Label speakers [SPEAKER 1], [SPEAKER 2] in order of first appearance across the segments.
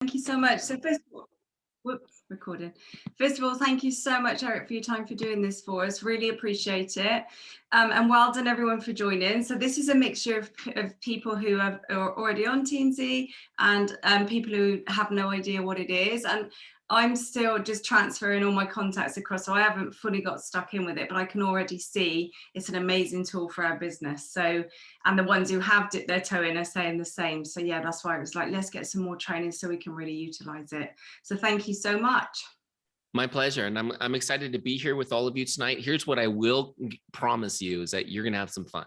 [SPEAKER 1] Thank you so much. So first of all, whoops, recording. First of all, thank you so much, Eric, for your time for doing this for us. Really appreciate it. And well done, everyone, for joining. So this is a mixture of people who are already on Teamzy and people who have no idea what it is. And I'm still just transferring all my contacts across, so I haven't fully got stuck in with it, but I can already see it's an amazing tool for our business. So, and the ones who have dipped their toe in are saying the same. So yeah, that's why it was like, let's get some more training so we can really utilize it. So thank you so much.
[SPEAKER 2] My pleasure. And I'm excited to be here with all of you tonight. Here's what I will promise you is that you're going to have some fun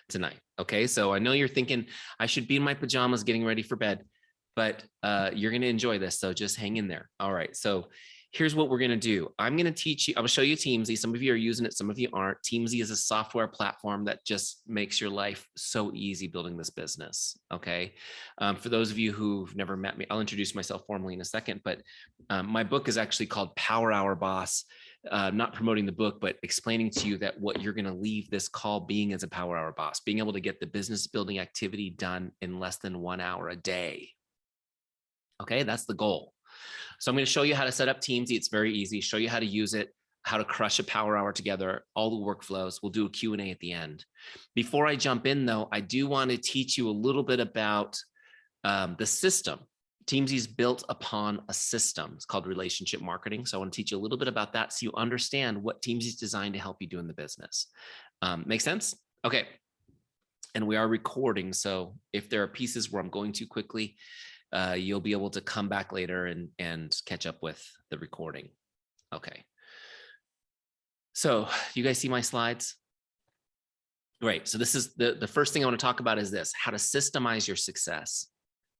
[SPEAKER 2] tonight. Okay. So I know you're thinking I should be in my pajamas getting ready for bed, but you're going to enjoy this. So just hang in there. All right. So here's what we're going to do. I'm going to teach you. I will show you Teamzy. Some of you are using it. Some of you aren't. Teamzy is a software platform that just makes your life so easy building this business. Okay. For those of you who've never met me, I'll introduce myself formally in a second, but my book is actually called Power Hour Boss. Not promoting the book, but explaining to you that what you're going to leave this call being as a power hour boss, being able to get the business building activity done in less than 1 hour a day. Okay, that's the goal. So I'm going to show you how to set up Teamzy. It's very easy. Show you how to use it, how to crush a power hour together, all the workflows. We'll do a Q&A at the end. Before I jump in, though, I do want to teach you a little bit about the system. Teamzy is built upon a system. It's called relationship marketing. So I want to teach you a little bit about that so you understand what Teamzy is designed to help you do in the business. Make sense? Okay. And we are recording. So if there are pieces where I'm going too quickly, you'll be able to come back later and catch up with the recording. Okay. So you guys see my slides? Great. So this is the first thing I want to talk about is this, how to systemize your success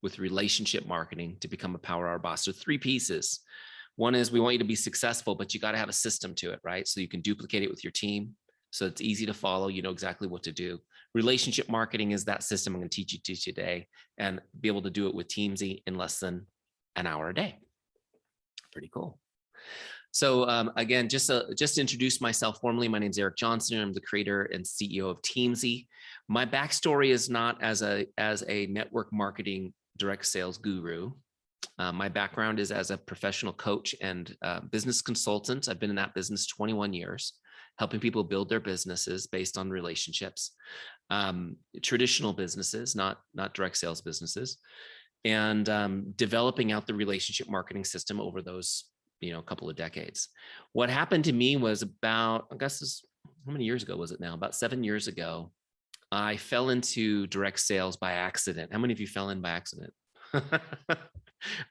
[SPEAKER 2] with relationship marketing to become a power hour boss. So 3 pieces. One is we want you to be successful, but you got to have a system to it, right? So you can duplicate it with your team. So it's easy to follow, you know exactly what to do. Relationship marketing is that system I'm going to teach you today and be able to do it with Teamzy in less than an hour a day. Pretty cool. So again, just to introduce myself formally, my name is Eric Johnson. I'm the creator and CEO of Teamzy. My backstory is not as a network marketing direct sales guru. My background is as a professional coach and business consultant. I've been in that business 21 years, helping people build their businesses based on relationships, traditional businesses, not direct sales businesses, and developing out the relationship marketing system over those, couple of decades. What happened to me was about, I guess, how many years ago was it now? About 7 years ago, I fell into direct sales by accident. How many of you fell in by accident?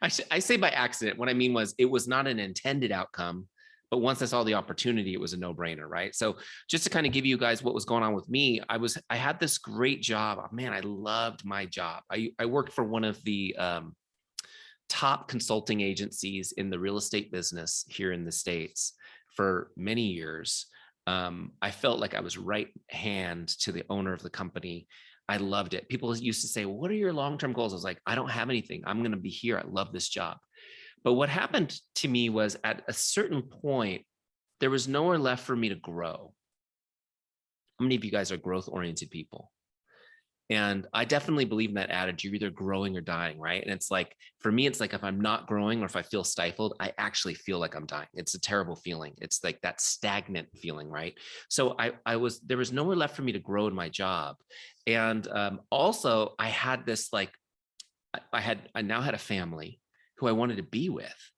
[SPEAKER 2] I say by accident. What I mean was it was not an intended outcome, but once I saw the opportunity, it was a no-brainer, right? So just to kind of give you guys what was going on with me, I had this great job. Oh, man, I loved my job. I worked for one of the top consulting agencies in the real estate business here in the States for many years. I felt like I was right hand to the owner of the company. I loved it. People used to say, well, what are your long-term goals? I was like, I don't have anything. I'm going to be here. I love this job. But what happened to me was at a certain point, there was nowhere left for me to grow. How many of you guys are growth-oriented people? And I definitely believe in that adage, you're either growing or dying, right? And it's like, for me, it's like if I'm not growing or if I feel stifled, I actually feel like I'm dying. It's a terrible feeling. It's like that stagnant feeling, right? So there was nowhere left for me to grow in my job. And also I had this, like, I now had a family who I wanted to be with.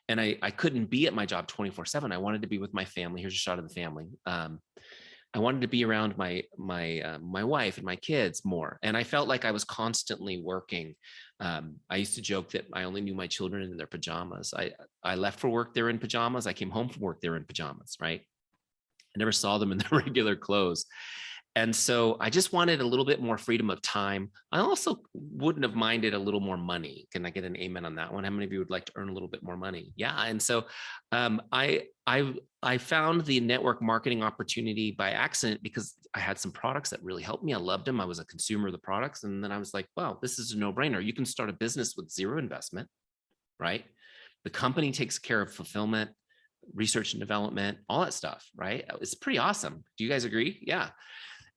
[SPEAKER 2] And I couldn't be at my job 24/7. I wanted to be with my family. Here's a shot of the family. I wanted to be around my wife and my kids more. And I felt like I was constantly working. I used to joke that I only knew my children in their pajamas. I left for work, they're in pajamas. I came home from work, they're in pajamas, right? I never saw them in their regular clothes. And so I just wanted a little bit more freedom of time. I also wouldn't have minded a little more money. Can I get an amen on that one? How many of you would like to earn a little bit more money? Yeah. And so I found the network marketing opportunity by accident because I had some products that really helped me. I loved them. I was a consumer of the products. And then I was like, wow, this is a no-brainer. You can start a business with zero investment, right? The company takes care of fulfillment, research and development, all that stuff, right? It's pretty awesome. Do you guys agree? Yeah.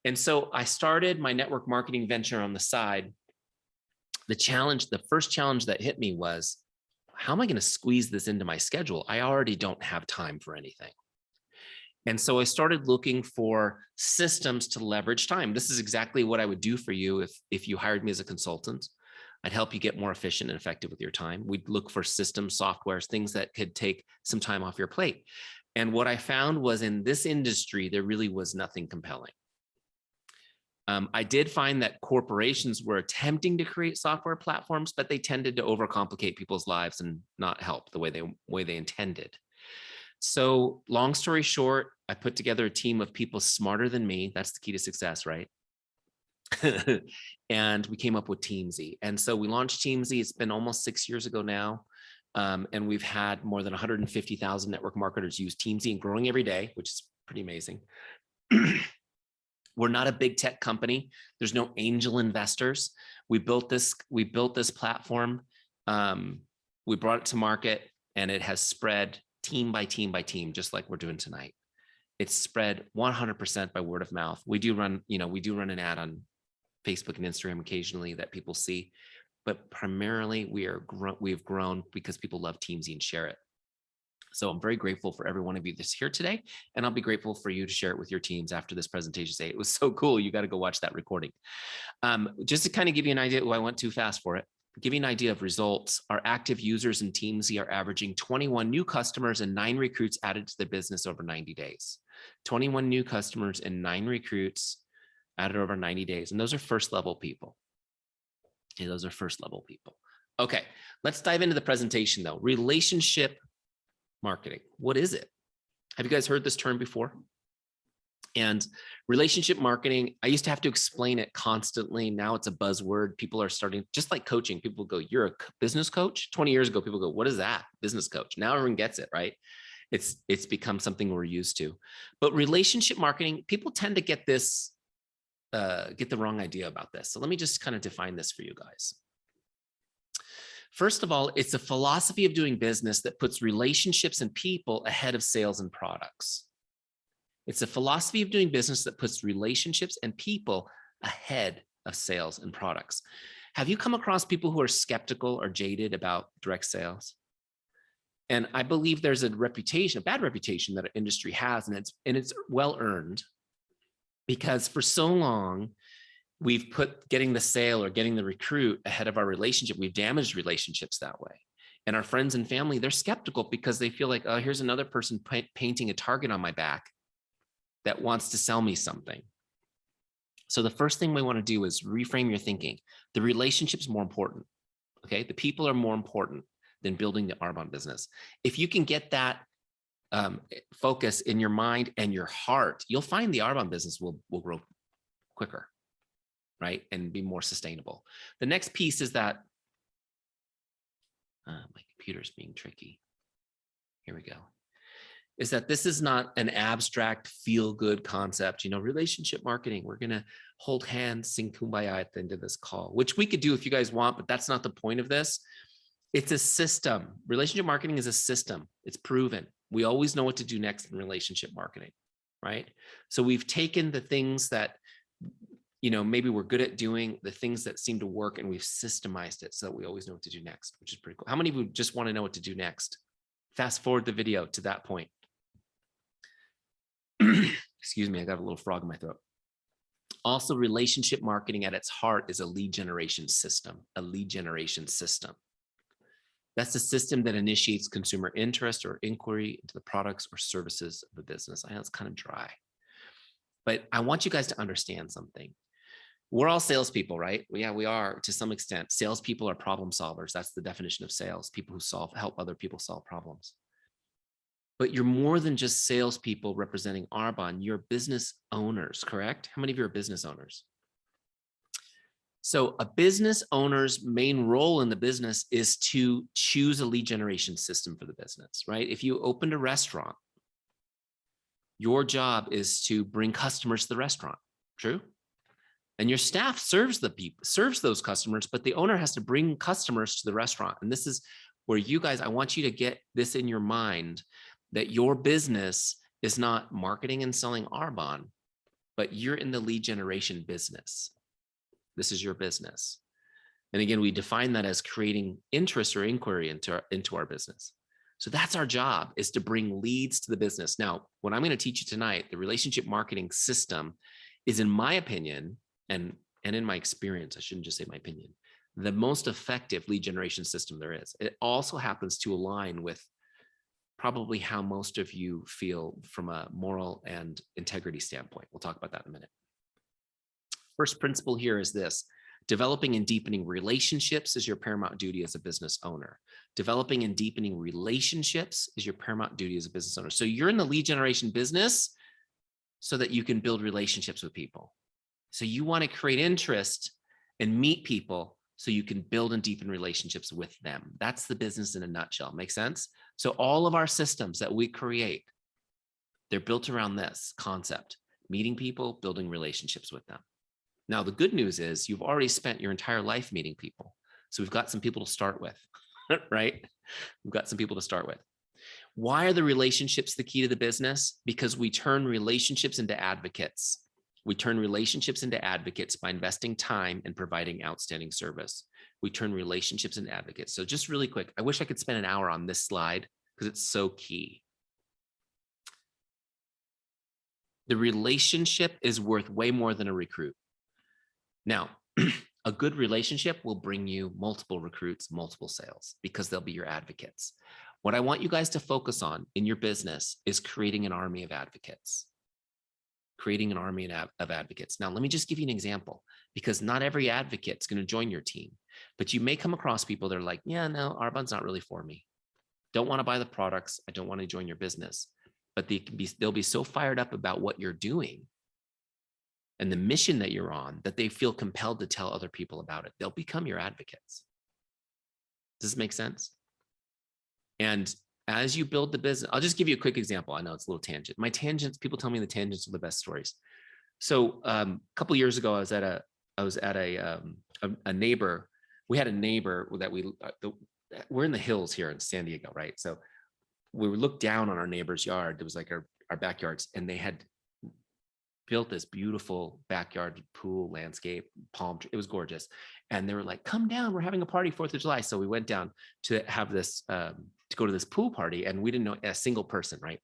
[SPEAKER 2] And so I started my network marketing venture on the side. The first challenge that hit me was how am I going to squeeze this into my schedule? I already don't have time for anything. And so I started looking for systems to leverage time. This is exactly what I would do for you if you hired me as a consultant. I'd help you get more efficient and effective with your time. We'd look for systems, softwares, things that could take some time off your plate. And what I found was in this industry, there really was nothing compelling. I did find that corporations were attempting to create software platforms, but they tended to overcomplicate people's lives and not help the way they intended. So long story short, I put together a team of people smarter than me. That's the key to success, right? And we came up with Teamzy. And so we launched Teamzy. It's been almost 6 years ago now. And we've had more than 150,000 network marketers use Teamzy and growing every day, which is pretty amazing. We're not a big tech company. There's no angel investors. We built this platform. We brought it to market and it has spread team by team by team, just like we're doing tonight. It's spread 100% by word of mouth. We do run an ad on Facebook and Instagram occasionally that people see, but primarily we've grown because people love Teamzy and share it. So I'm very grateful for every one of you that's here today, and I'll be grateful for you to share it with your teams after this presentation. Say it was so cool. You got to go watch that recording. Just to kind of give you an idea, I went too fast for it. Give you an idea of results. Our active users in Teamzy are averaging 21 new customers and 9 recruits added to their business over 90 days. 21 new customers and 9 recruits added over 90 days. And those are first level people. Yeah, those are first level people. Okay, let's dive into the presentation though. Relationship marketing. What is it? Have you guys heard this term before? And relationship marketing, I used to have to explain it constantly. Now it's a buzzword. People are starting, just like coaching, people go, you're a business coach? 20 years ago, people go, what is that? Business coach. Now everyone gets it, right? It's become something we're used to. But relationship marketing, people tend to get this, get the wrong idea about this. So let me just kind of define this for you guys. First of all, it's a philosophy of doing business that puts relationships and people ahead of sales and products. It's a philosophy of doing business that puts relationships and people ahead of sales and products. Have you come across people who are skeptical or jaded about direct sales? And I believe there's a reputation, a bad reputation that our industry has, and it's well earned, because for so long, we've put getting the sale or getting the recruit ahead of our relationship. We've damaged relationships that way. And our friends and family, they're skeptical because they feel like, oh, here's another person painting a target on my back that wants to sell me something. So the first thing we want to do is reframe your thinking. The relationship's more important, okay? The people are more important than building the Arbonne business. If you can get that focus in your mind and your heart, you'll find the Arbonne business will grow quicker, right? And be more sustainable. The next piece is that, my computer's being tricky. Here we go. Is that this is not an abstract feel-good concept, you know, relationship marketing. We're going to hold hands, sing Kumbaya at the end of this call, which we could do if you guys want, but that's not the point of this. It's a system. Relationship marketing is a system. It's proven. We always know what to do next in relationship marketing, right? So we've taken the things that, you know, maybe we're good at doing, the things that seem to work, and we've systemized it so that we always know what to do next, which is pretty cool. How many of you just want to know what to do next? Fast forward the video to that point. Excuse me, I got a little frog in my throat. Also, relationship marketing at its heart is a lead generation system, That's a system that initiates consumer interest or inquiry into the products or services of the business. I know it's kind of dry, but I want you guys to understand something. We're all salespeople, right? Yeah, we are to some extent. Salespeople are problem solvers. That's the definition of sales, people who help other people solve problems. But you're more than just salespeople representing Arbonne. You're business owners, correct? How many of you are business owners? So a business owner's main role in the business is to choose a lead generation system for the business, right? If you opened a restaurant, your job is to bring customers to the restaurant, true? And your staff serves those customers, but the owner has to bring customers to the restaurant. And this is where you guys, I want you to get this in your mind, that your business is not marketing and selling Arbonne, but you're in the lead generation business. This is your business. And again, we define that as creating interest or inquiry into our business. So that's our job, is to bring leads to the business. Now, what I'm going to teach you tonight, the relationship marketing system, is, in my opinion, and in my experience, I shouldn't just say my opinion, the most effective lead generation system there is. It also happens to align with probably how most of you feel from a moral and integrity standpoint. We'll talk about that in a minute. First principle here is this: developing and deepening relationships is your paramount duty as a business owner. Developing and deepening relationships is your paramount duty as a business owner. So you're in the lead generation business so that you can build relationships with people. So you want to create interest and meet people so you can build and deepen relationships with them. That's the business in a nutshell. Make sense? So all of our systems that we create, they're built around this concept: meeting people, building relationships with them. Now, the good news is you've already spent your entire life meeting people. So we've got some people to start with, right? We've got some people to start with. Why are the relationships the key to the business? Because we turn relationships into advocates. We turn relationships into advocates by investing time and providing outstanding service. We turn relationships into advocates. So just really quick, I wish I could spend an hour on this slide because it's so key. The relationship is worth way more than a recruit. Now, a good relationship will bring you multiple recruits, multiple sales, because they'll be your advocates. What I want you guys to focus on in your business is creating an army of advocates. Creating an army of advocates. Now, let me just give you an example, because not every advocate is going to join your team, but you may come across people that are like, yeah, no, Arbonne's not really for me. Don't want to buy the products. I don't want to join your business. But they'll be so fired up about what you're doing and the mission that you're on that they feel compelled to tell other people about it. They'll become your advocates. Does this make sense? And as you build the business, I'll just give you a quick example. I know it's a little tangent. My tangents, people tell me the tangents are the best stories. So a couple of years ago, I was at a neighbor. We had a neighbor that we're in the hills here in San Diego, right? So we looked down on our neighbor's yard. It was like our backyards, and they had built this beautiful backyard pool landscape, palm tree. It was gorgeous. And they were like, come down, we're having a party 4th of July. So we went down to have this, to go to this pool party, and we didn't know a single person, right?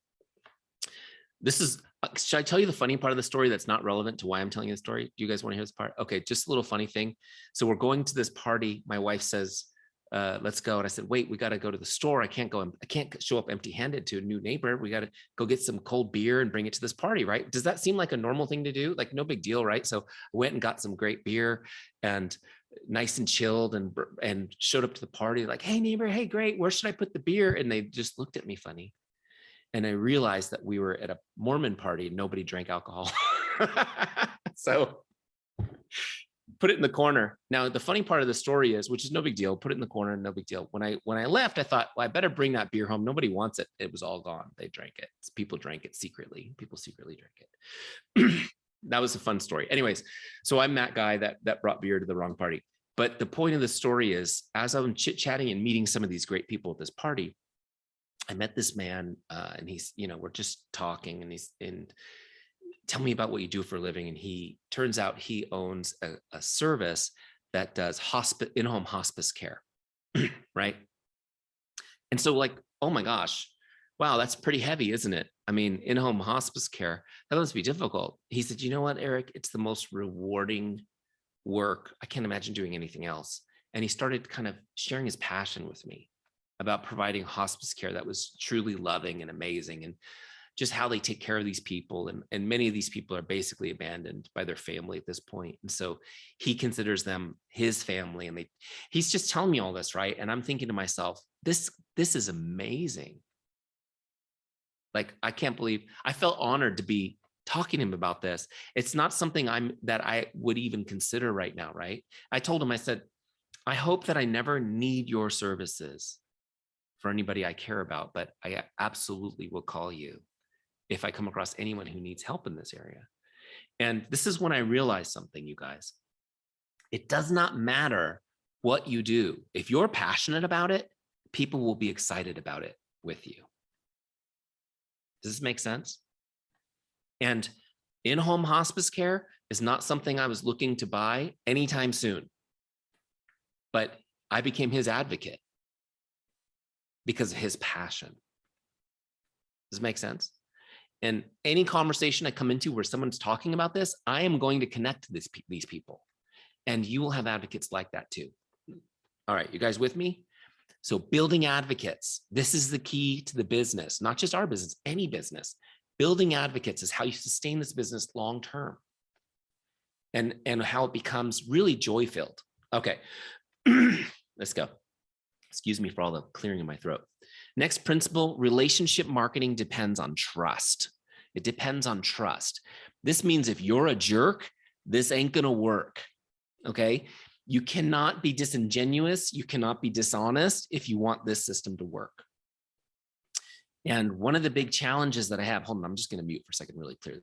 [SPEAKER 2] This is, should I tell you the funny part of the story that's not relevant to why I'm telling you the story? Do you guys want to hear this part? Okay, just a little funny thing. So we're going to this party. My wife says, let's go. And I said, wait, we got to go to the store. I can't show up empty handed to a new neighbor. We got to go get some cold beer and bring it to this party, right? Does that seem like a normal thing to do? Like, no big deal, right? So I went and got some great beer and nice and chilled, and showed up to the party like, hey neighbor, hey, great. Where should I put the beer? And they just looked at me funny. And I realized that we were at a Mormon party and nobody drank alcohol. So put it in the corner. Now, the funny part of the story is, which is no big deal, put it in the corner, no big deal. When I left, I thought, well, I better bring that beer home. Nobody wants it. It was all gone. They drank it. People drank it secretly. People secretly drank it. That was a fun story. Anyways, so I'm that guy that brought beer to the wrong party. But the point of the story is, as I'm chit-chatting and meeting some of these great people at this party, I met this man, and he's, we're just talking, and tell me about what you do for a living. And he turns out he owns a service that does in-home hospice care, right? And so like, oh my gosh, wow, that's pretty heavy, isn't it? I mean, in-home hospice care, that must be difficult. He said, you know what, Eric, it's the most rewarding work. I can't imagine doing anything else. And he started kind of sharing his passion with me about providing hospice care that was truly loving and amazing, and just how they take care of these people. And many of these people are basically abandoned by their family at this point. And so he considers them his family, and he's just telling me all this, right? And I'm thinking to myself, this is amazing. Like, I can't believe, I felt honored to be talking to him about this. It's not something that I would even consider right now, right? I told him, I said, I hope that I never need your services for anybody I care about, but I absolutely will call you if I come across anyone who needs help in this area. And this is when I realized something, you guys. It does not matter what you do. If you're passionate about it, people will be excited about it with you. Does this make sense? And in-home hospice care is not something I was looking to buy anytime soon. but I became his advocate because of his passion. Does it make sense? And any conversation I come into where someone's talking about this, I am going to connect to these people. And you will have advocates like that too. All right, you guys with me? So building advocates, this is the key to the business, not just our business, any business. Building advocates is how you sustain this business long-term and how it becomes really joy-filled. Okay, let's go. Excuse me for all the clearing in my throat. Next principle, relationship marketing depends on trust. It depends on trust. This means if you're a jerk, this ain't gonna work, okay? You cannot be disingenuous, you cannot be dishonest if you want this system to work. And one of the big challenges that I have, hold on, I'm just gonna mute for a second really clear.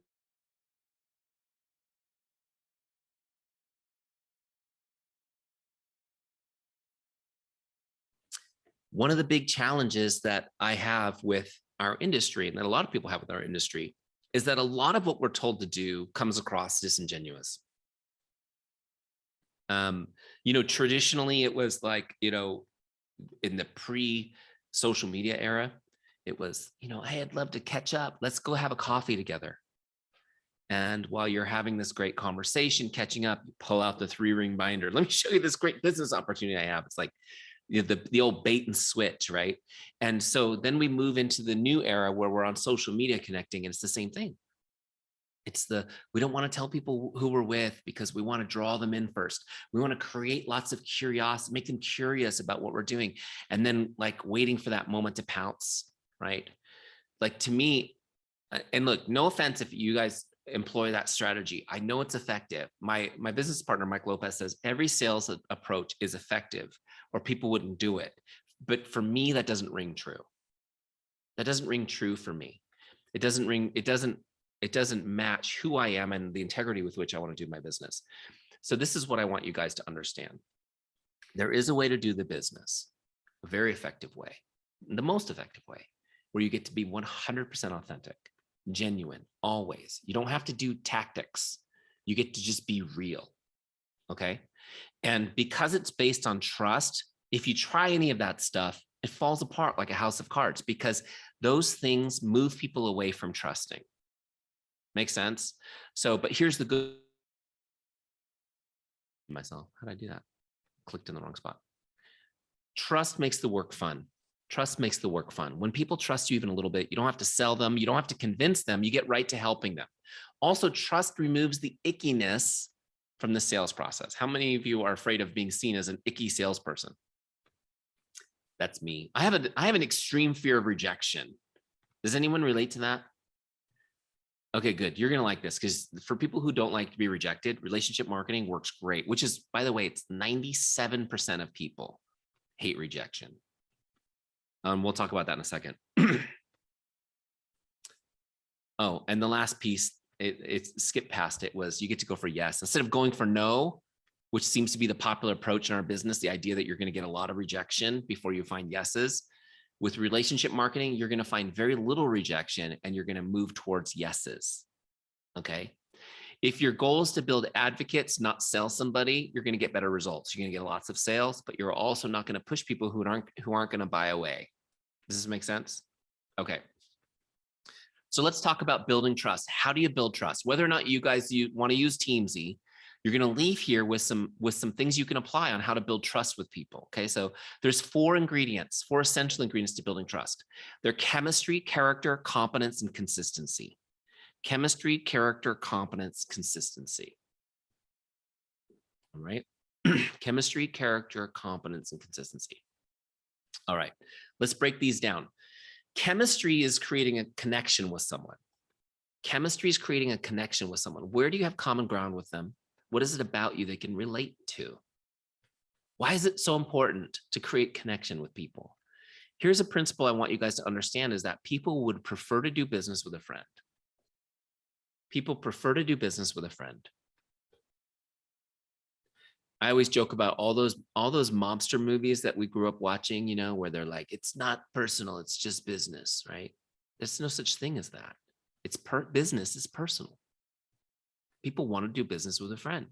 [SPEAKER 2] One of the big challenges that I have with our industry, and that a lot of people have with our industry, is that a lot of what we're told to do comes across disingenuous. You know, traditionally it was like, you know, in the pre-social media era, it was, you know, hey, I'd love to catch up. Let's go have a coffee together. And while you're having this great conversation, catching up, you pull out the 3-ring binder. Let me show you this great business opportunity I have. It's like, you know, the old bait and switch, right? And so then we move into the new era where we're on social media connecting, and it's the same thing. It's we don't want to tell people who we're with because we want to draw them in first. We want to create lots of curiosity, make them curious about what we're doing, and then like waiting for that moment to pounce, right? Like to me, and look, no offense if you guys employ that strategy. I know it's effective. My business partner, Mike Lopez, says every sales approach is effective or people wouldn't do it. But for me, that doesn't ring true. That doesn't ring true for me. It doesn't match who I am and the integrity with which I want to do my business. So this is what I want you guys to understand. There is a way to do the business, a very effective way, the most effective way, where you get to be 100% authentic, genuine, always. You don't have to do tactics. You get to just be real, okay? And because it's based on trust, if you try any of that stuff, it falls apart like a house of cards because those things move people away from trusting. Make sense? So, but here's the good myself. How did I do that? Clicked in the wrong spot. Trust makes the work fun. Trust makes the work fun. When people trust you even a little bit, you don't have to sell them. You don't have to convince them. You get right to helping them. Also, trust removes the ickiness from the sales process. How many of you are afraid of being seen as an icky salesperson? That's me. I have an extreme fear of rejection. Does anyone relate to that? Okay, good. You're going to like this because for people who don't like to be rejected, relationship marketing works great, which is, by the way, it's 97% of people hate rejection. We'll talk about that in a second. Oh, and the last piece, it skipped past it, was you get to go for yes. Instead of going for no, which seems to be the popular approach in our business, the idea that you're going to get a lot of rejection before you find yeses. With relationship marketing, you're going to find very little rejection and you're going to move towards yeses. Okay. If your goal is to build advocates, not sell somebody, you're going to get better results. You're going to get lots of sales, but you're also not going to push people who aren't going to buy away. Does this make sense? Okay. So let's talk about building trust. How do you build trust? Whether or not you guys want to use Teamzy, you're going to leave here with some things you can apply on how to build trust with people. Okay, so there's 4 essential ingredients to building trust. They're chemistry, character, competence, and consistency. Chemistry, character, competence, consistency. All right. Chemistry, character, competence, and consistency. All right, let's break these down. Chemistry is creating a connection with someone. Chemistry is creating a connection with someone. Where do you have common ground with them? What is it about you they can relate to? Why is it so important to create connection with people? Here's a principle I want you guys to understand is that people would prefer to do business with a friend. People prefer to do business with a friend. I always joke about all those mobster movies that we grew up watching, you know, where they're like, it's not personal, it's just business, right? There's no such thing as that. Business is personal. People want to do business with a friend.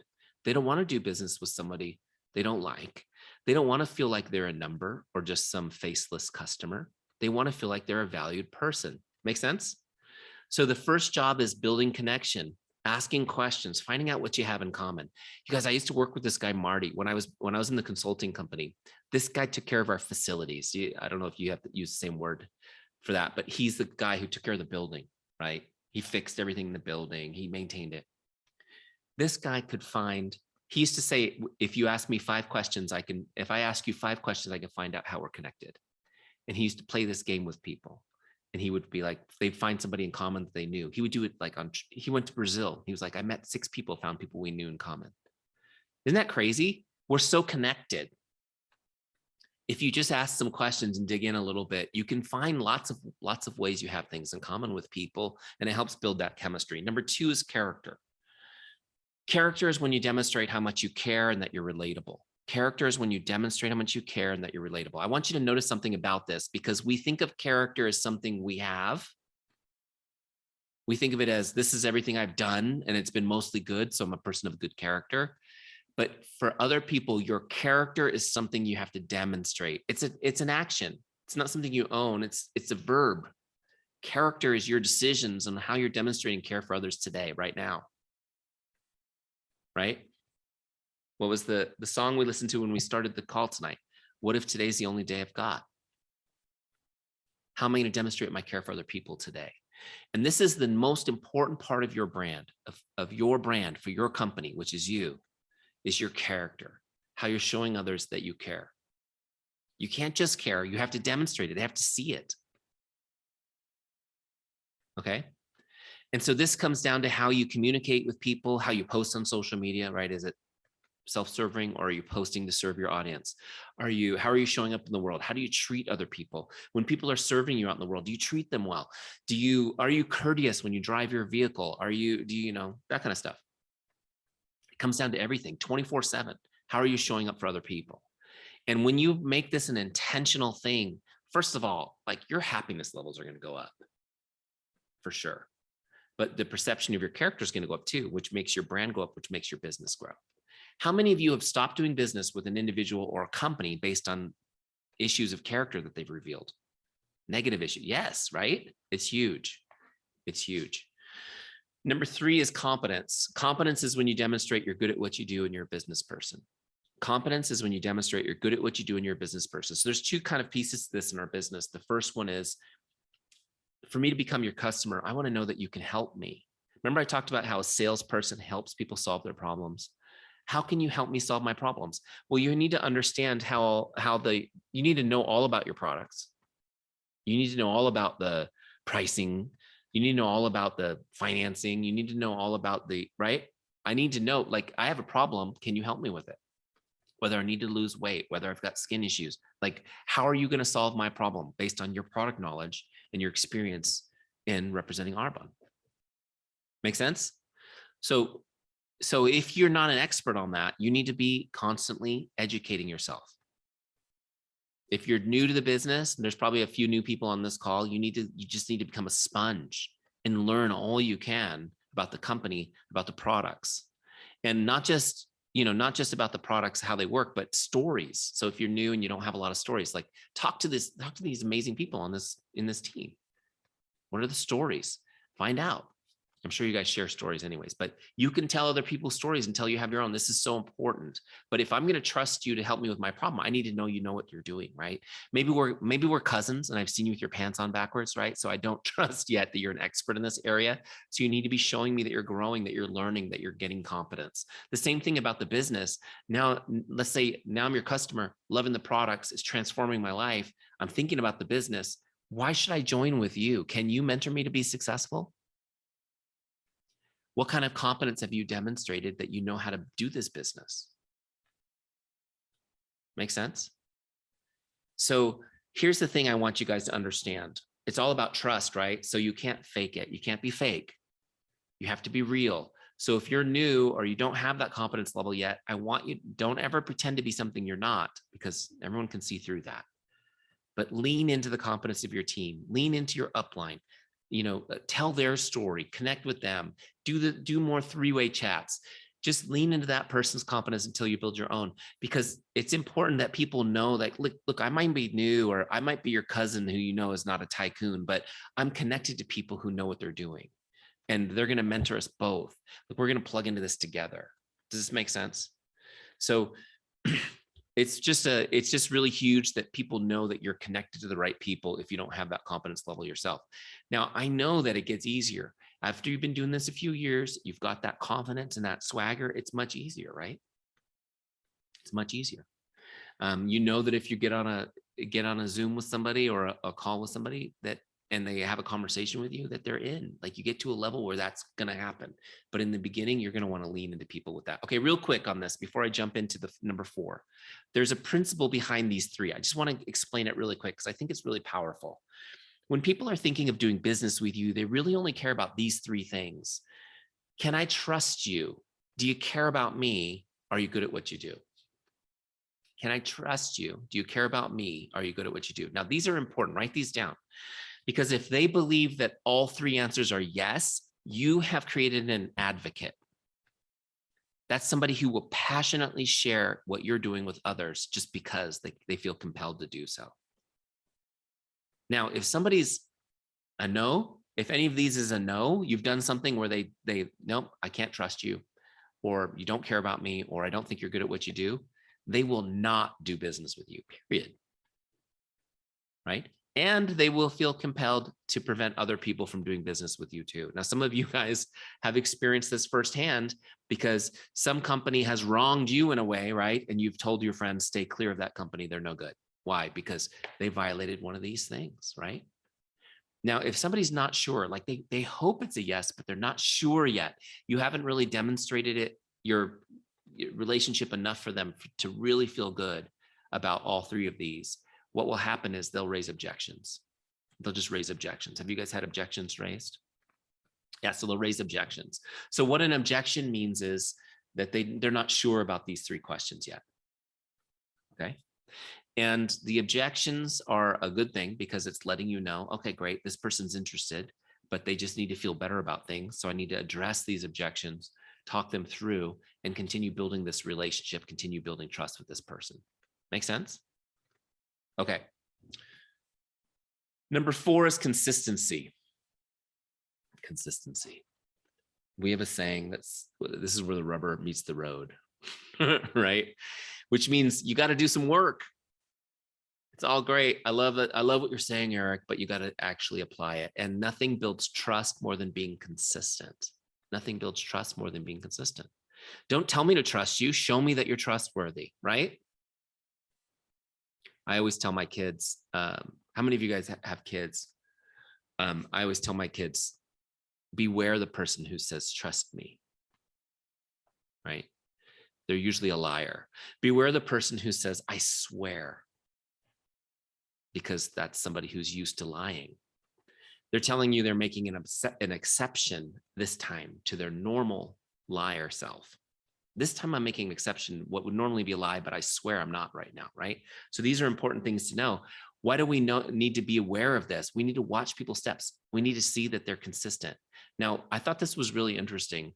[SPEAKER 2] They don't want to do business with somebody they don't like. They don't want to feel like they're a number or just some faceless customer. They want to feel like they're a valued person. Make sense? So the first job is building connection, asking questions, finding out what you have in common. You guys, I used to work with this guy, Marty, when I was in the consulting company. This guy took care of our facilities. I don't know if you have to use the same word for that, but he's the guy who took care of the building, right? He fixed everything in the building. He maintained it. This guy could find, he used to say, if you ask me 5 questions, if I ask you 5 questions, I can find out how we're connected. And he used to play this game with people. And he would be like, they'd find somebody in common that they knew. He would do it like he went to Brazil. He was like, I met 6 people, found people we knew in common. Isn't that crazy? We're so connected. If you just ask some questions and dig in a little bit, you can find lots of ways you have things in common with people, and it helps build that chemistry. Number 2 is character. Character is when you demonstrate how much you care and that you're relatable. Character is when you demonstrate how much you care and that you're relatable. I want you to notice something about this, because we think of character as something we have. We think of it as, this is everything I've done and it's been mostly good, so I'm a person of good character. But for other people, your character is something you have to demonstrate. It's an action. It's not something you own. It's a verb. Character is your decisions on how you're demonstrating care for others today, right now. Right? What was the song we listened to when we started the call tonight? What if today's the only day I've got? How am I going to demonstrate my care for other people today? And this is the most important part of your brand, of your brand for your company, which is you, is your character, how you're showing others that you care. You can't just care. You have to demonstrate it. They have to see it. Okay? And so this comes down to how you communicate with people, how you post on social media, right? Is it self-serving, or are you posting to serve your audience? How are you showing up in the world? How do you treat other people? When people are serving you out in the world, do you treat them well? Are you courteous when you drive your vehicle? Do you know, that kind of stuff? It comes down to everything 24/7. How are you showing up for other people? And when you make this an intentional thing, first of all, like, your happiness levels are going to go up for sure. But the perception of your character is going to go up too, which makes your brand go up, which makes your business grow. How many of you have stopped doing business with an individual or a company based on issues of character that they've revealed? Negative issue. Yes, right? It's huge. It's huge. Number 3 is competence. Competence is when you demonstrate you're good at what you do and you're a business person. Competence is when you demonstrate you're good at what you do and you're a business person. So there's 2 kind of pieces to this in our business. The first one is, for me to become your customer, I want to know that you can help me. Remember, I talked about how a salesperson helps people solve their problems. How can you help me solve my problems? Well, you need to understand you need to know all about your products. You need to know all about the pricing. You need to know all about the financing. You need to know all about right? I need to know, like, I have a problem. Can you help me with it? Whether I need to lose weight, whether I've got skin issues, like, how are you going to solve my problem based on your product knowledge and your experience in representing Arbonne? Make sense? So if you're not an expert on that, you need to be constantly educating yourself. If you're new to the business, and there's probably a few new people on this call, you just need to become a sponge and learn all you can about the company, about the products, and not just about the products, how they work, but stories. So if you're new and you don't have a lot of stories, like, talk to these amazing people in this team. What are the stories? Find out. I'm sure you guys share stories anyways, but you can tell other people's stories until you have your own. This is so important. But if I'm going to trust you to help me with my problem, I need to know you know what you're doing, right? Maybe we're cousins and I've seen you with your pants on backwards, right? So I don't trust yet that you're an expert in this area. So you need to be showing me that you're growing, that you're learning, that you're getting competence. The same thing about the business. Now, let's say now I'm your customer, loving the products, it's transforming my life. I'm thinking about the business. Why should I join with you? Can you mentor me to be successful? What kind of competence have you demonstrated that you know how to do this business? Make sense? So here's the thing I want you guys to understand. It's all about trust, right? So you can't fake it. You can't be fake. You have to be real. So if you're new or you don't have that competence level yet, I want you, don't ever pretend to be something you're not, because everyone can see through that. But lean into the competence of your team. Lean into your upline. Tell their story, connect with them, do more 3-way chats, just lean into that person's confidence until you build your own, because it's important that people know, like, look, I might be new, or I might be your cousin who, you know, is not a tycoon, but I'm connected to people who know what they're doing, and they're going to mentor us both. Like, we're going to plug into this together. Does this make sense? So it's just really huge that people know that you're connected to the right people if you don't have that confidence level yourself. Now, I know that it gets easier. After you've been doing this a few years, you've got that confidence and that swagger. It's much easier, right? It's much easier. You know that if you get on a Zoom with somebody, or a call with somebody, that and they have a conversation with you, that they're in. Like, you get to a level where that's going to happen. But in the beginning, you're going to want to lean into people with that. Okay, real quick on this before I jump into the number 4. There's a principle behind these 3. I just want to explain it really quick because I think it's really powerful. When people are thinking of doing business with you, they really only care about these 3 things. Can I trust you? Do you care about me? Are you good at what you do? Can I trust you? Do you care about me? Are you good at what you do? Now, these are important. Write these down. Because if they believe that all 3 answers are yes, you have created an advocate. That's somebody who will passionately share what you're doing with others just because they feel compelled to do so. Now, if somebody's a no, if any of these is a no, you've done something where they nope, I can't trust you, or you don't care about me, or I don't think you're good at what you do, they will not do business with you, period. Right? And they will feel compelled to prevent other people from doing business with you too. Now, some of you guys have experienced this firsthand because some company has wronged you in a way, right? And you've told your friends, stay clear of that company. They're no good. Why? Because they violated one of these things, right? Now, if somebody's not sure, like they hope it's a yes, but they're not sure yet, you haven't really demonstrated it, your relationship enough for them to really feel good about all 3 of these, what will happen is they'll raise objections. They'll just raise objections. Have you guys had objections raised? Yeah, so they'll raise objections. So what an objection means is that they're not sure about these 3 questions yet. Okay. And the objections are a good thing because it's letting you know, okay, great, this person's interested, but they just need to feel better about things. So I need to address these objections, talk them through, and continue building this relationship, continue building trust with this person. Make sense? Okay. Number 4 is consistency. Consistency. We have a saying this is where the rubber meets the road, right? Which means you got to do some work. It's all great. I love it. I love what you're saying, Eric, but you got to actually apply it. And nothing builds trust more than being consistent. Nothing builds trust more than being consistent. Don't tell me to trust you. Show me that you're trustworthy, right? I always tell my kids, how many of you guys have kids? I always tell my kids, beware the person who says, trust me, right? They're usually a liar. Beware the person who says, I swear, because that's somebody who's used to lying. They're telling you they're making an exception this time to their normal liar self. This time I'm making an exception, what would normally be a lie, but I swear I'm not right now, right? So these are important things to know. Why do we need to be aware of this? We need to watch people's steps. We need to see that they're consistent. Now, I thought this was really interesting.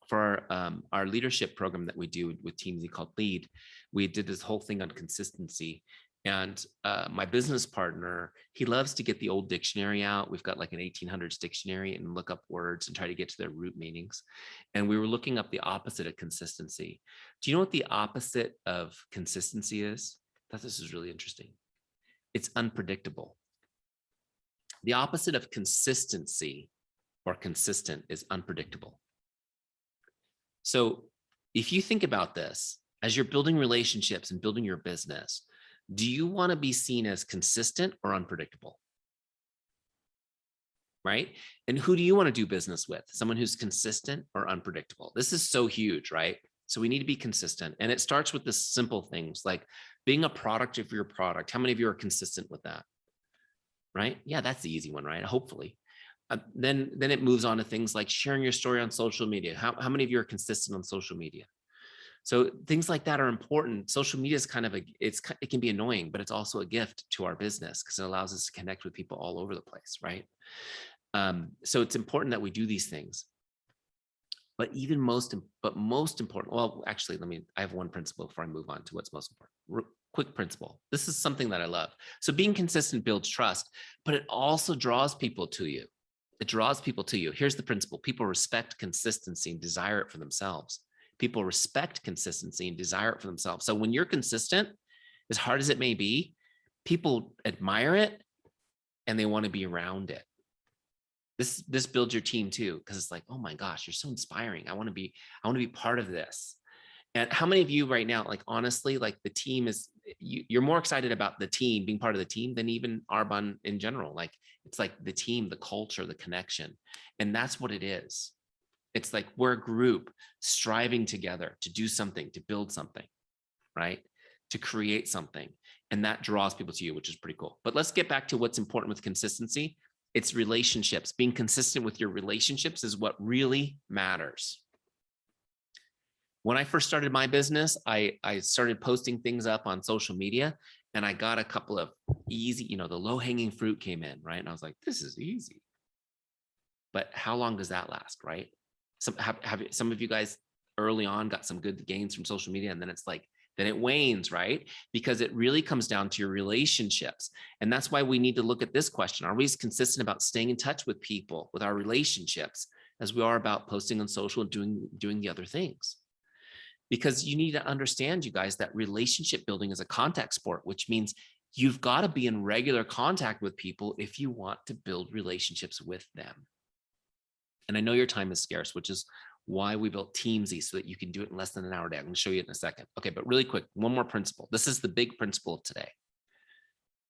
[SPEAKER 2] For our leadership program that we do with Teamzy called Lead, we did this whole thing on consistency. And my business partner, he loves to get the old dictionary out. We've got like an 1800s dictionary and look up words and try to get to their root meanings. And we were looking up the opposite of consistency. Do you know what the opposite of consistency is? I thought this was really interesting. It's unpredictable. The opposite of consistency or consistent is unpredictable. So if you think about this, as you're building relationships and building your business, do you want to be seen as consistent or unpredictable? Right? And who do you want to do business with? Someone who's consistent or unpredictable? This is so huge, right? So we need to be consistent. And it starts with the simple things like being a product of your product. How many of you are consistent with that? Right? Yeah, that's the easy one, right? Hopefully. Then it moves on to things like sharing your story on social media. How many of you are consistent on social media? So things like that are important. Social media is kind of it can be annoying, but it's also a gift to our business because it allows us to connect with people all over the place, right? So it's important that we do these things. But most important, well, actually, I have one principle before I move on to what's most important. Quick principle. This is something that I love. So being consistent builds trust, but it also draws people to you. It draws people to you. Here's the principle. People respect consistency and desire it for themselves. People respect consistency and desire it for themselves. So when you're consistent, as hard as it may be, people admire it and they want to be around it. This builds your team too, because it's like, oh my gosh, you're so inspiring. I want to be part of this. And how many of you right now, like honestly, like the team is, you're more excited about the team, being part of the team, than even Arbonne in general. Like it's like the team, the culture, the connection. And that's what it is. It's like we're a group striving together to do something, to build something, right? To create something. And that draws people to you, which is pretty cool. But let's get back to what's important with consistency. It's relationships. Being consistent with your relationships is what really matters. When I first started my business, I started posting things up on social media, and I got a couple of easy, the low-hanging fruit came in, right? And I was like, this is easy. But how long does that last, right? Some of you guys early on got some good gains from social media, and then it's like, then it wanes, right? Because it really comes down to your relationships. And that's why we need to look at this question. Are we as consistent about staying in touch with people, with our relationships, as we are about posting on social and doing the other things? Because you need to understand, you guys, that relationship building is a contact sport, which means you've got to be in regular contact with people if you want to build relationships with them. And I know your time is scarce, which is why we built Teamzy, so that you can do it in less than an hour a day. I'm going to show you it in a second. Okay, but really quick, one more principle. This is the big principle of today.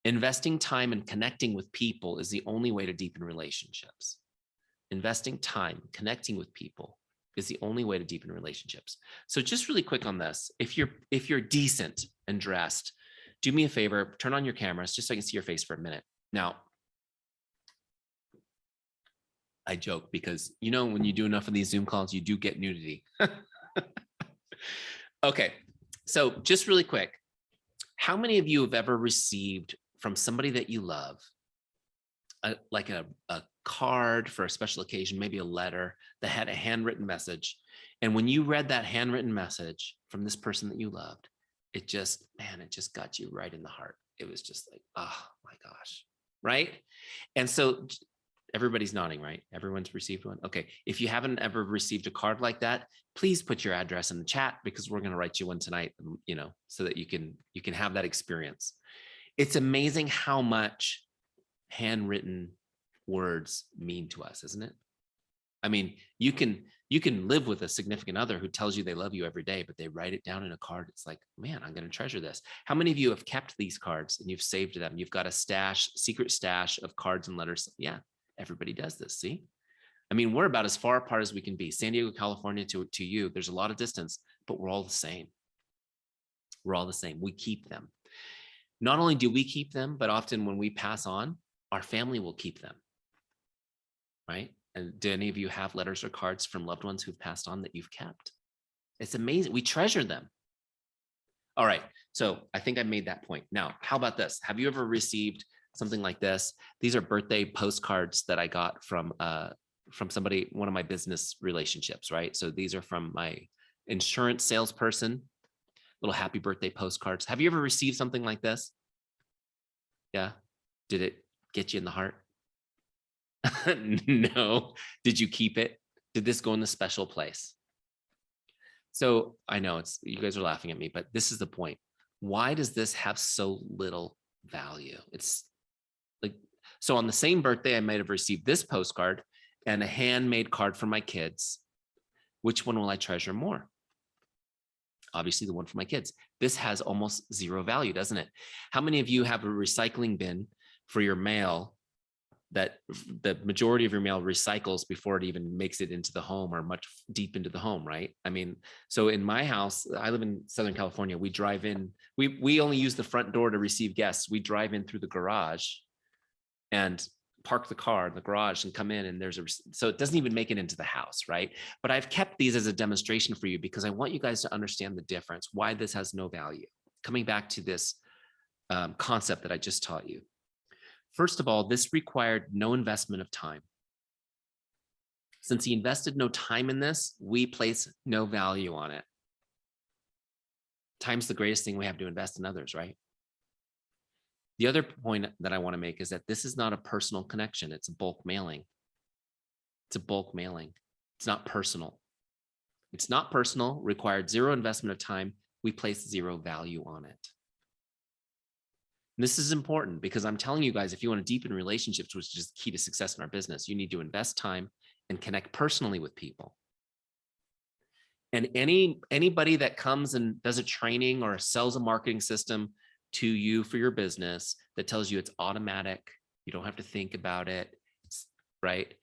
[SPEAKER 2] Investing time and connecting with people is the only way to deepen relationships. Investing time, connecting with people is the only way to deepen relationships. So just really quick on this, if you're decent and dressed, do me a favor, turn on your cameras just so I can see your face for a minute. Now, I joke because, when you do enough of these Zoom calls, you do get nudity. Okay, so just really quick, how many of you have ever received from somebody that you love, like a card for a special occasion, maybe a letter that had a handwritten message? And when you read that handwritten message from this person that you loved, it just got you right in the heart. It was just like, oh my gosh, right? And so everybody's nodding, right? Everyone's received one. Okay. If you haven't ever received a card like that, please put your address in the chat, because we're going to write you one tonight, so that you can have that experience. It's amazing how much handwritten words mean to us, isn't it? I mean, you can live with a significant other who tells you they love you every day, but they write it down in a card. It's like, man, I'm going to treasure this. How many of you have kept these cards and you've saved them? You've got a secret stash of cards and letters. Yeah. Everybody does this. See, I mean, we're about as far apart as we can be. San Diego, California to you, there's a lot of distance, but we're all the same. We're all the same. We keep them. Not only do we keep them, but often when we pass on, our family will keep them. Right? And do any of you have letters or cards from loved ones who've passed on that you've kept? It's amazing. We treasure them. All right. So I think I made that point. Now, how about this? Have you ever received something like this? These are birthday postcards that I got from somebody, one of my business relationships, right? So these are from my insurance salesperson, little happy birthday postcards. Have you ever received something like this? Yeah. Did it get you in the heart? No. Did you keep it? Did this go in the special place? So I know you guys are laughing at me, but this is the point. Why does this have so little value? It's like, so on the same birthday, I might have received this postcard and a handmade card for my kids. Which one will I treasure more? Obviously the one for my kids. This has almost zero value, doesn't it? How many of you have a recycling bin for your mail that the majority of your mail recycles before it even makes it into the home or much deep into the home, right? I mean, so in my house, I live in Southern California, we drive in, we only use the front door to receive guests. We drive in through the garage and park the car in the garage and come in, and so it doesn't even make it into the house, right? But I've kept these as a demonstration for you because I want you guys to understand the difference, why this has no value. Coming back to this concept that I just taught you. First of all, this required no investment of time. Since he invested no time in this, we place no value on it. Time's the greatest thing we have to invest in others, right? The other point that I want to make is that this is not a personal connection. It's a bulk mailing. It's a bulk mailing. It's not personal. It's not personal, required zero investment of time. We place zero value on it. And this is important because I'm telling you guys, if you want to deepen relationships, which is key to success in our business, you need to invest time and connect personally with people. And anybody that comes and does a training or sells a marketing system to you for your business that tells you it's automatic, you don't have to think about it, right?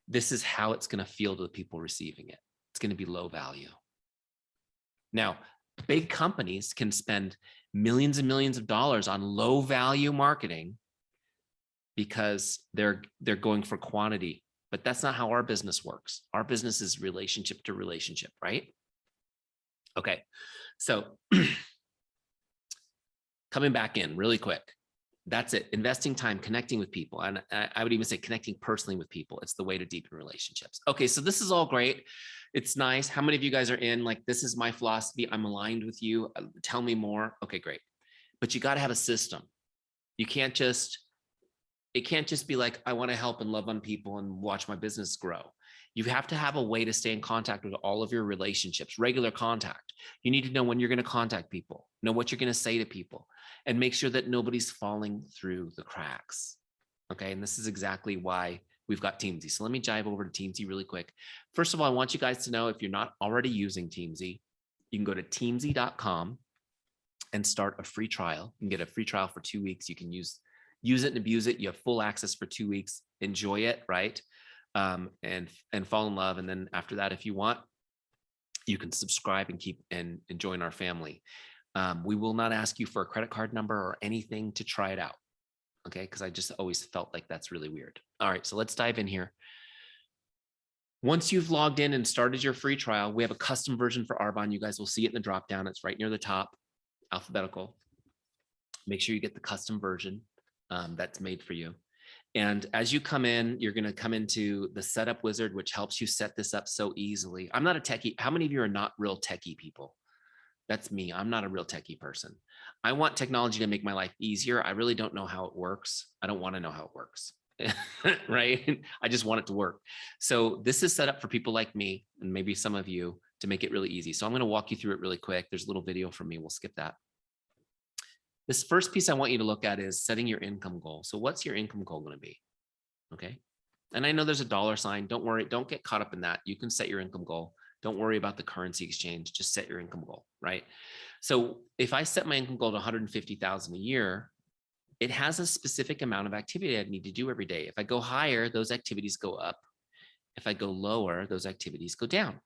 [SPEAKER 2] This is how it's going to feel to the people receiving it. It's going to be low value. Now, big companies can spend millions and millions of dollars on low value marketing because they're going for quantity, but that's not how our business works. Our business is relationship to relationship, right? Okay, so coming back in really quick. That's it. Investing time, connecting with people. And I would even say connecting personally with people. It's the way to deepen relationships. Okay, so this is all great. It's nice. How many of you guys are in? Like, this is my philosophy. I'm aligned with you. Tell me more. Okay, great. But you got to have a system. You can't just, it can't just be like, I want to help and love on people and watch my business grow. You have to have a way to stay in contact with all of your relationships, regular contact. You need to know when you're going to contact people, know what you're going to say to people, and make sure that nobody's falling through the cracks. Okay, and this is exactly why we've got Teamzy. So let me dive over to Teamzy really quick. First of all, I want you guys to know, if you're not already using Teamzy, you can go to teamzy.com and start a free trial. You can get a free trial for 2 weeks. You can use it and abuse it. You have full access for 2 weeks. Enjoy it, right? And fall in love. And then after that, if you want, you can subscribe and keep and join our family. We will not ask you for a credit card number or anything to try it out. Okay, because I just always felt like that's really weird. All right, so let's dive in here. Once you've logged in and started your free trial, we have a custom version for Arbonne. You guys will see it in the drop down. It's right near the top, alphabetical. Make sure you get the custom version that's made for you. And as you come in, you're going to come into the setup wizard, which helps you set this up so easily. I'm not a techie. How many of you are not real techie people? That's me. I'm not a real techie person. I want technology to make my life easier. I really don't know how it works. I don't want to know how it works, right? I just want it to work. So this is set up for people like me and maybe some of you to make it really easy. So I'm going to walk you through it really quick. There's a little video from me. We'll skip that. This first piece I want you to look at is setting your income goal. So what's your income goal going to be? Okay. And I know there's a dollar sign. Don't worry. Don't get caught up in that. You can set your income goal. Don't worry about the currency exchange. Just set your income goal, right? So if I set my income goal to 150,000 a year, it has a specific amount of activity I need to do every day. If I go higher, those activities go up. If I go lower, those activities go down.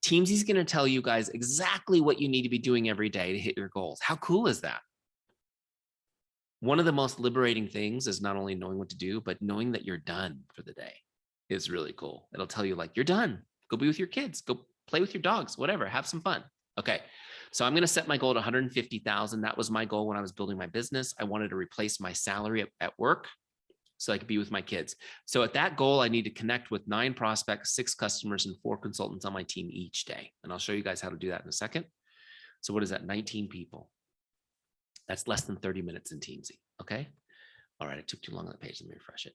[SPEAKER 2] Teamzy is going to tell you guys exactly what you need to be doing every day to hit your goals. How cool is that? One of the most liberating things is not only knowing what to do, but knowing that you're done for the day is really cool. It'll tell you like, you're done. Go be with your kids, go play with your dogs, whatever, have some fun. Okay. So I'm going to set my goal to 150,000. That was my goal when I was building my business. I wanted to replace my salary at work so I could be with my kids. So at that goal, I need to connect with 9 prospects, 6 customers, and 4 consultants on my team each day. And I'll show you guys how to do that in a second. So what is that? 19 people. That's less than 30 minutes in Teamzy. Okay. All right. It took too long on the page. Let me refresh it.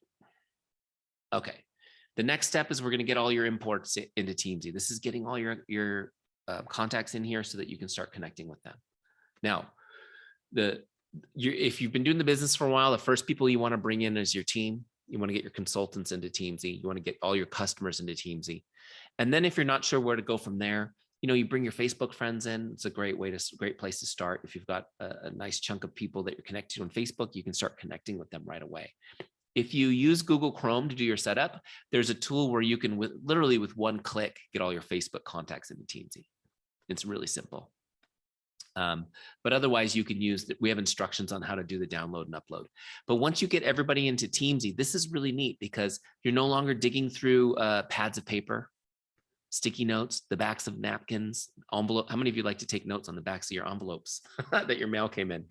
[SPEAKER 2] Okay. The next step is we're going to get all your imports into Teamzy. This is getting all your contacts in here so that you can start connecting with them. Now, if you've been doing the business for a while, the first people you want to bring in is your team. You want to get your consultants into Teamzy. You want to get all your customers into Teamzy. And then if you're not sure where to go from there, you bring your Facebook friends in. It's a great place to start. If you've got a nice chunk of people that you're connected to on Facebook, you can start connecting with them right away. If you use Google Chrome to do your setup, there's a tool where you can literally with one click, get all your Facebook contacts into Teamzy. It's really simple. But otherwise you can we have instructions on how to do the download and upload. But once you get everybody into Teamzy, this is really neat because you're no longer digging through pads of paper, sticky notes, the backs of napkins, envelope. How many of you like to take notes on the backs of your envelopes that your mail came in?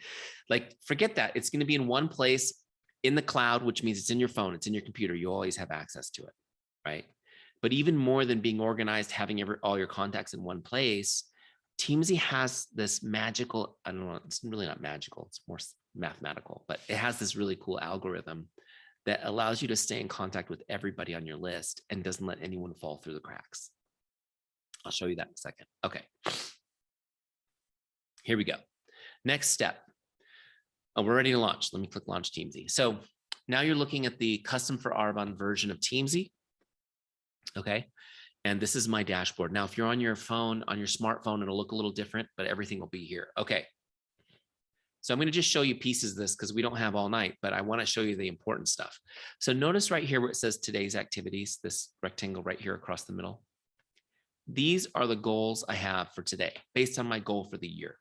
[SPEAKER 2] Like, forget that. It's going to be in one place in the cloud, which means it's in your phone, it's in your computer. You always have access to it, right? But even more than being organized, having all your contacts in one place, Teamzy has this magical, I don't know, it's really not magical, it's more mathematical, but it has this really cool algorithm that allows you to stay in contact with everybody on your list and doesn't let anyone fall through the cracks. I'll show you that in a second. Okay. Here we go. Next step. Oh, we're ready to launch. Let me click Launch Teamzy. So now you're looking at the custom for Arbonne version of Teamzy. Okay. And this is my dashboard. Now, if you're on your phone, on your smartphone, it'll look a little different, but everything will be here. Okay. So I'm going to just show you pieces of this because we don't have all night, but I want to show you the important stuff. So notice right here where it says today's activities, this rectangle right here across the middle. These are the goals I have for today based on my goal for the year.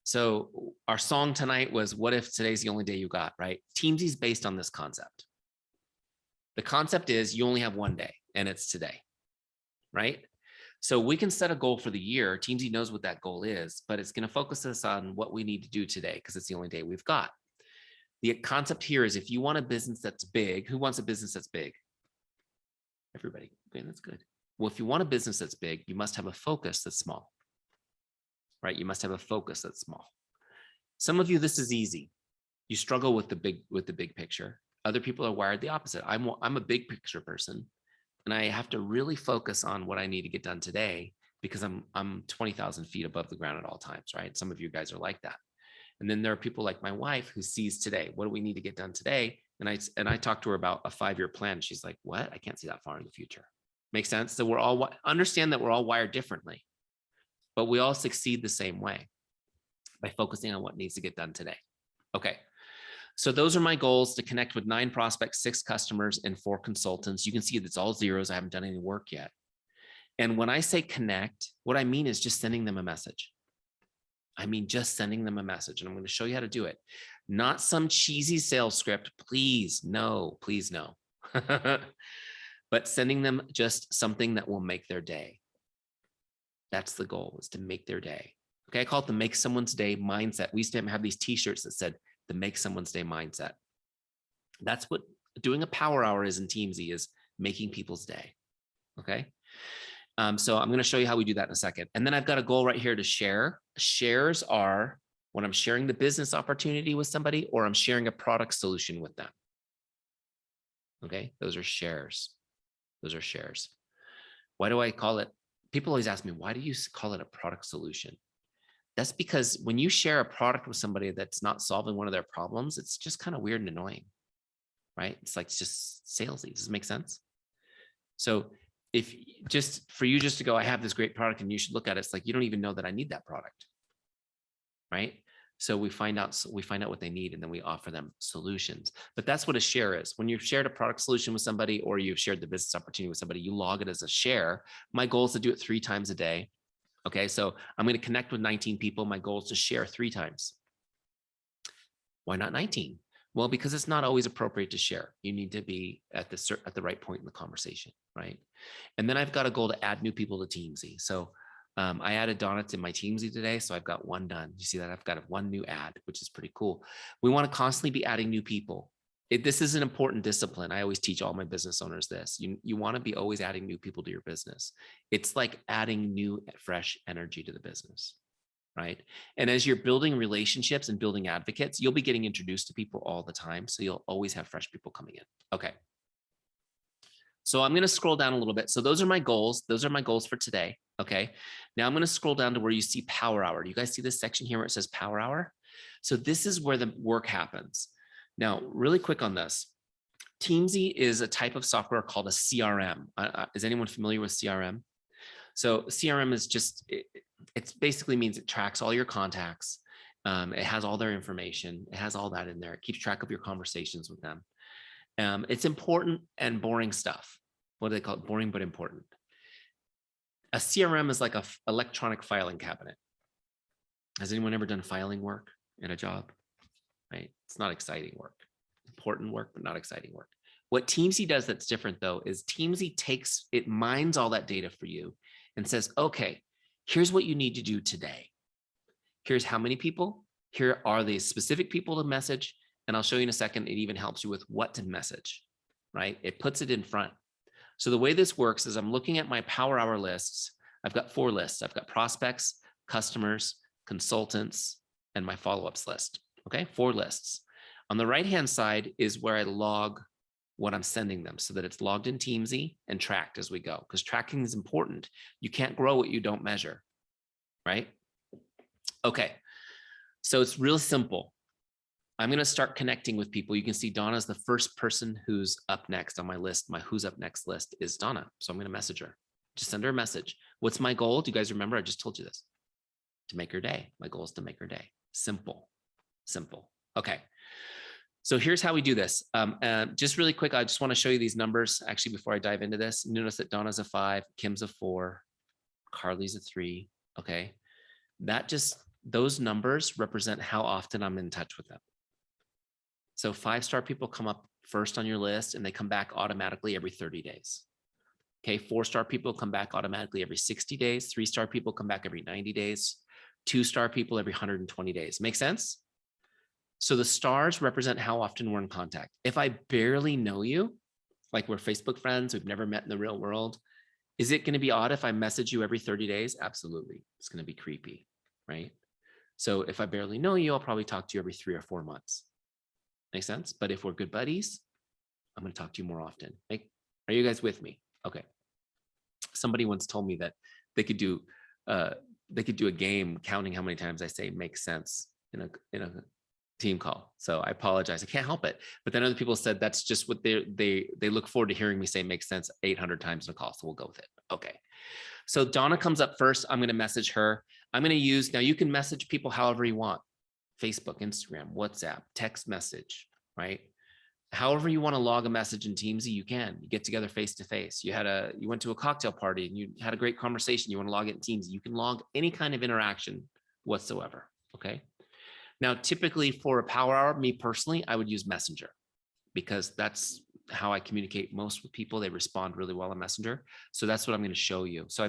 [SPEAKER 2] So our song tonight was, what if today's the only day you got, right? Teamzy is based on this concept. The concept is you only have one day and it's today, right? So we can set a goal for the year. Teamzy knows what that goal is, but it's going to focus us on what we need to do today because it's the only day we've got. The concept here is if you want a business that's big, who wants a business that's big? Everybody. Okay, that's good. Well, if you want a business that's big, you must have a focus that's small, right? You must have a focus that's small. Some of you, this is easy. You struggle with the big picture. Other people are wired the opposite. I'm a big picture person. And I have to really focus on what I need to get done today because I'm 20,000 feet above the ground at all times, right? Some of you guys are like that. And then there are people like my wife who sees today. What do we need to get done today? And I talked to her about a 5-year plan. She's like, what? I can't see that far in the future. Makes sense? So we're all, understand that we're all wired differently, but we all succeed the same way by focusing on what needs to get done today. Okay. So those are my goals: to connect with 9 prospects, 6 customers, and 4 consultants. You can see it's all zeros. I haven't done any work yet. And when I say connect, what I mean is just sending them a message. I mean, just sending them a message. And I'm going to show you how to do it. Not some cheesy sales script. Please, no, please, no. But sending them just something that will make their day. That's the goal, is to make their day. Okay, I call it the make someone's day mindset. We used to have these t-shirts that said the make someone's day mindset. That's what doing a power hour is in Teamzy, is making people's day. Okay. So I'm going to show you how we do that in a second. And then I've got a goal right here to share. Shares are when I'm sharing the business opportunity with somebody or I'm sharing a product solution with them. Okay. Those are shares. Those are shares. Why do I call it? People always ask me, why do you call it a product solution? That's because when you share a product with somebody that's not solving one of their problems, it's just kind of weird and annoying, right? It's like just salesy. Does it make sense? So if just for you just to go, I have this great product and you should look at it, it's like, you don't even know that I need that product, right? So we find out what they need and then we offer them solutions. But that's what a share is. When you've shared a product solution with somebody or you've shared the business opportunity with somebody, you log it as a share. My goal is to do it 3 times a day. Okay, so I'm going to connect with 19 people. My goal is to share 3 times. Why not 19? Well, because it's not always appropriate to share. You need to be at the right point in the conversation, right? And then I've got a goal to add new people to Teamzy. So I added Donna to my Teamzy today, so I've got 1 done. You see that? I've got 1 new ad, which is pretty cool. We want to constantly be adding new people. This is an important discipline. I always teach all my business owners this. You want to be always adding new people to your business. It's like adding new, fresh energy to the business, right? And as you're building relationships and building advocates, you'll be getting introduced to people all the time. So you'll always have fresh people coming in. Okay. So I'm going to scroll down a little bit. So those are my goals. Those are my goals for today. Okay. Now I'm going to scroll down to where you see Power Hour. Do you guys see this section here where it says Power Hour? So this is where the work happens. Now, really quick on this. Teamzy is a type of software called a CRM. Is anyone familiar with CRM? So CRM is just, it basically means it tracks all your contacts. It has all their information. It has all that in there. It keeps track of your conversations with them. It's important and boring stuff. What do they call it? Boring but important. A CRM is like an electronic filing cabinet. Has anyone ever done filing work in a job? Right? It's not exciting work. Important work, but not exciting work. What Teamzy does that's different though is Teamzy mines all that data for you and says, okay, here's what you need to do today. Here's how many people. Here are the specific people to message. And I'll show you in a second, it even helps you with what to message, right? It puts it in front. So the way this works is I'm looking at my Power Hour lists. I've got 4 lists. I've got prospects, customers, consultants, and my follow-ups list. Okay, 4 lists. On the right-hand side is where I log what I'm sending them so that it's logged in Teamzy and tracked as we go, because tracking is important. You can't grow what you don't measure, right? Okay, so it's real simple. I'm going to start connecting with people. You can see Donna's the first person who's up next on my list. My who's up next list is Donna. So I'm going to message her. Just send her a message. What's my goal? Do you guys remember? I just told you this. To make her day. My goal is to make her day. Simple, simple. Okay. So here's how we do this. Just really quick, I just want to show you these numbers. Actually, before I dive into this, notice that Donna's a 5, Kim's a 4, Carly's a 3. Okay. Those numbers represent how often I'm in touch with them. So 5-star people come up first on your list and they come back automatically every 30 days. Okay, 4-star people come back automatically every 60 days. 3-star people come back every 90 days. 2-star people every 120 days. Make sense? So the stars represent how often we're in contact. If I barely know you, like we're Facebook friends, we've never met in the real world, is it going to be odd if I message you every 30 days? Absolutely. It's going to be creepy, right? So if I barely know you, I'll probably talk to you every 3 or 4 months. Make sense? But if we're good buddies, I'm going to talk to you more often. Are you guys with me? Okay. Somebody once told me that they could do a game counting how many times I say makes sense in a team call. So I apologize. I can't help it. But then other people said that's just what they look forward to hearing me say makes sense 800 times in a call. So we'll go with it. Okay. So Donna comes up first. I'm going to message her. I'm going to use, now you can message people however you want. Facebook, Instagram, WhatsApp, text message, right? However you want to log a message in Teamzy, you can. You get together face to face. You went to a cocktail party and you had a great conversation. You want to log it in Teamzy. You can log any kind of interaction whatsoever. Okay. Now, typically for a Power Hour, me personally, I would use Messenger because that's how I communicate most with people. They respond really well on Messenger. So that's what I'm going to show you. So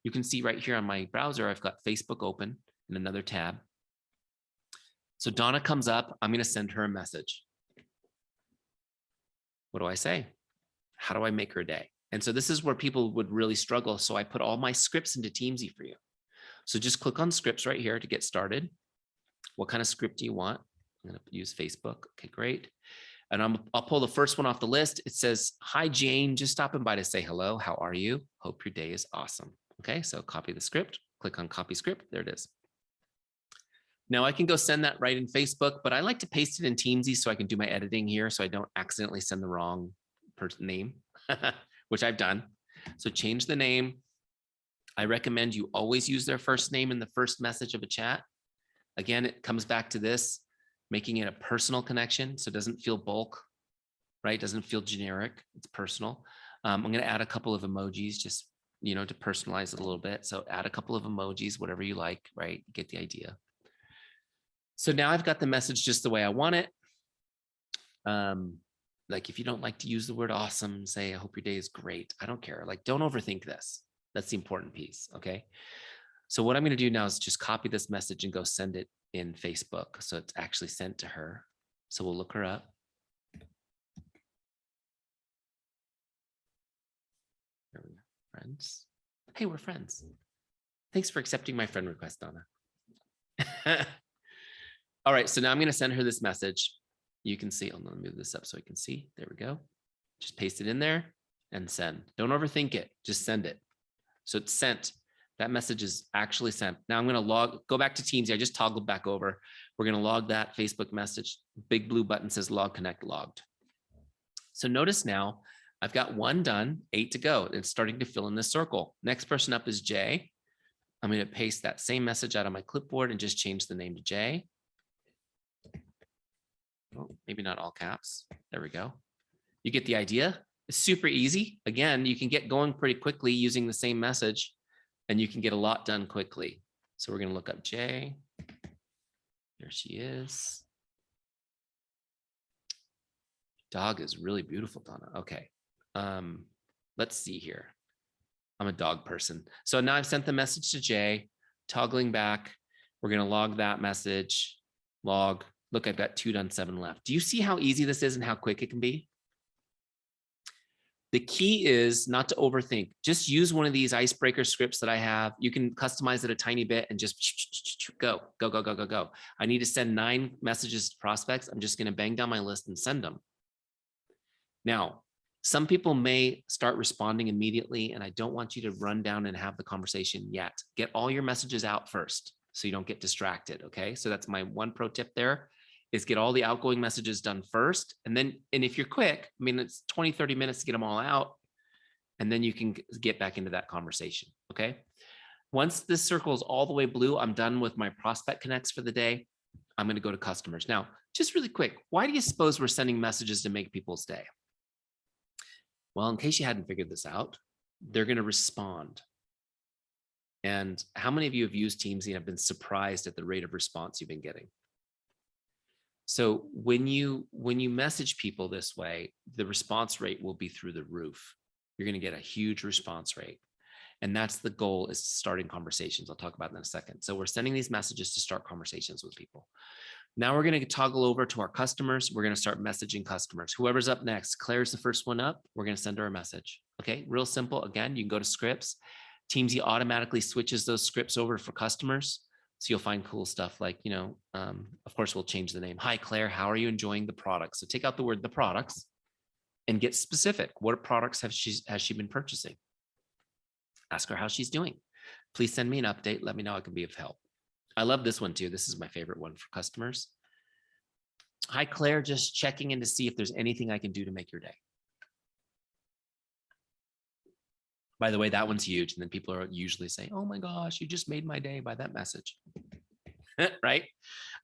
[SPEAKER 2] you can see right here on my browser, I've got Facebook open in another tab. So Donna comes up, I'm going to send her a message. What do I say? How do I make her day? And so this is where people would really struggle. So I put all my scripts into Teamzy for you. So just click on scripts right here to get started. What kind of script do you want? I'm going to use Facebook. Okay, great. And I'll pull the first one off the list. It says, hi, Jane, just stopping by to say hello. How are you? Hope your day is awesome. Okay, so copy the script, click on copy script. There it is. Now I can go send that right in Facebook, but I like to paste it in Teamzy so I can do my editing here so I don't accidentally send the wrong person name, which I've done. So change the name. I recommend you always use their first name in the first message of a chat. Again, it comes back to this, making it a personal connection so it doesn't feel bulk, right? It doesn't feel generic, it's personal. I'm going to add a couple of emojis just, to personalize it a little bit. So add a couple of emojis, whatever you like, right? Get the idea. So now I've got the message just the way I want it. Like if you don't like to use the word awesome, say, I hope your day is great. I don't care. Like, don't overthink this. That's the important piece. Okay. So what I'm going to do now is just copy this message and go send it in Facebook. So it's actually sent to her. So we'll look her up. There we go. Friends. Hey, we're friends. Thanks for accepting my friend request, Donna. All right, so now I'm going to send her this message. You can see, I'm going to move this up so I can see. There we go. Just paste it in there and send. Don't overthink it. Just send it. So it's sent. That message is actually sent. Now I'm going to go back to Teamzy. I just toggled back over. We're going to log that Facebook message. Big blue button says log connect logged. So notice now I've got 1 done, 8 to go. It's starting to fill in this circle. Next person up is Jay. I'm going to paste that same message out on my clipboard and just change the name to Jay. Oh, maybe not all caps. There we go. You get the idea. It's super easy. Again, you can get going pretty quickly using the same message and you can get a lot done quickly. So we're going to look up Jay. There she is. Dog is really beautiful, Donna. Okay. Let's see here. I'm a dog person. So now I've sent the message to Jay, toggling back. We're going to log that message, log. Look, I've got 2 done, 7 left. Do you see how easy this is and how quick it can be? The key is not to overthink. Just use one of these icebreaker scripts that I have. You can customize it a tiny bit and just go. I need to send 9 messages to prospects. I'm just going to bang down my list and send them. Now, some people may start responding immediately, and I don't want you to run down and have the conversation yet. Get all your messages out first so you don't get distracted, okay? So that's my one pro tip there, is get all the outgoing messages done first. And if you're quick, I mean, it's 20, 30 minutes to get them all out, and then you can get back into that conversation, okay? Once this circle is all the way blue, I'm done with my prospect connects for the day. I'm going to go to customers. Now, just really quick, why do you suppose we're sending messages to make people's day? Well, in case you hadn't figured this out, they're going to respond. And how many of you have used Teamzy and have been surprised at the rate of response you've been getting? So when you message people this way, the response rate will be through the roof. You're going to get a huge response rate. And that's the goal, is starting conversations. I'll talk about that in a second. So we're sending these messages to start conversations with people. Now we're going to toggle over to our customers. We're going to start messaging customers. Whoever's up next, Claire's the first one up. We're going to send her a message. Okay, real simple. Again, you can go to scripts. Teamzy automatically switches those scripts over for customers. So you'll find cool stuff like, of course, we'll change the name. Hi, Claire, how are you enjoying the products? So take out the word the products and get specific. What products has she been purchasing? Ask her how she's doing. Please send me an update. Let me know I can be of help. I love this one too. This is my favorite one for customers. Hi, Claire, just checking in to see if there's anything I can do to make your day. By the way, that one's huge. And then people are usually saying, oh my gosh, you just made my day by that message. Right?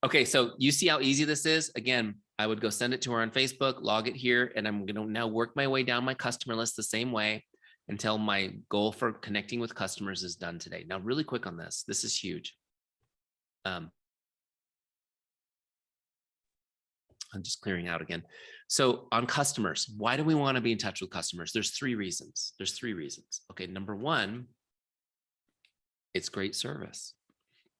[SPEAKER 2] Okay, so you see how easy this is? Again, I would go send it to her on Facebook, log it here, and I'm going to now work my way down my customer list the same way until my goal for connecting with customers is done today. Now, really quick on this. This is huge. I'm just clearing out again. So on customers, why do we want to be in touch with customers? There's 3 reasons. Okay, number 1, it's great service,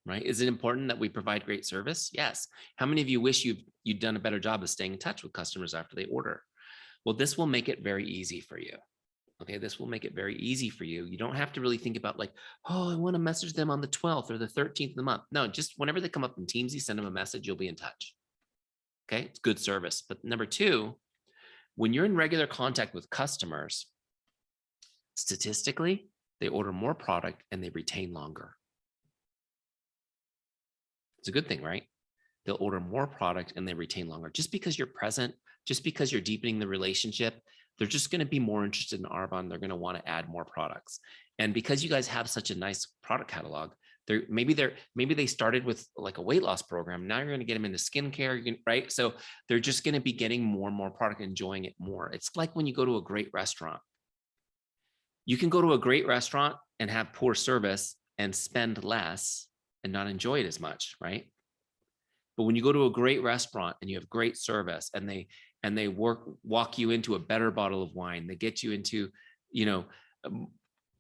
[SPEAKER 2] right? Is it important that we provide great service? Yes. How many of you wish you'd done a better job of staying in touch with customers after they order? Well, this will make it very easy for you. Okay, this will make it very easy for you. You don't have to really think about like, oh, I want to message them on the 12th or the 13th of the month. No, just whenever they come up in Teamzy, send them a message, you'll be in touch. Okay, it's good service. But number 2, when you're in regular contact with customers, statistically, they order more product and they retain longer. It's a good thing, right? They'll order more product and they retain longer. Just because you're present, just because you're deepening the relationship, they're just going to be more interested in Arbonne. They're going to want to add more products. And because you guys have such a nice product catalog, maybe they started with like a weight loss program. Now you're going to get them into skincare, right? So they're just going to be getting more and more product, enjoying it more. It's like when you go to a great restaurant. You can go to a great restaurant and have poor service and spend less and not enjoy it as much, right? But when you go to a great restaurant and you have great service and they walk you into a better bottle of wine, they get you into,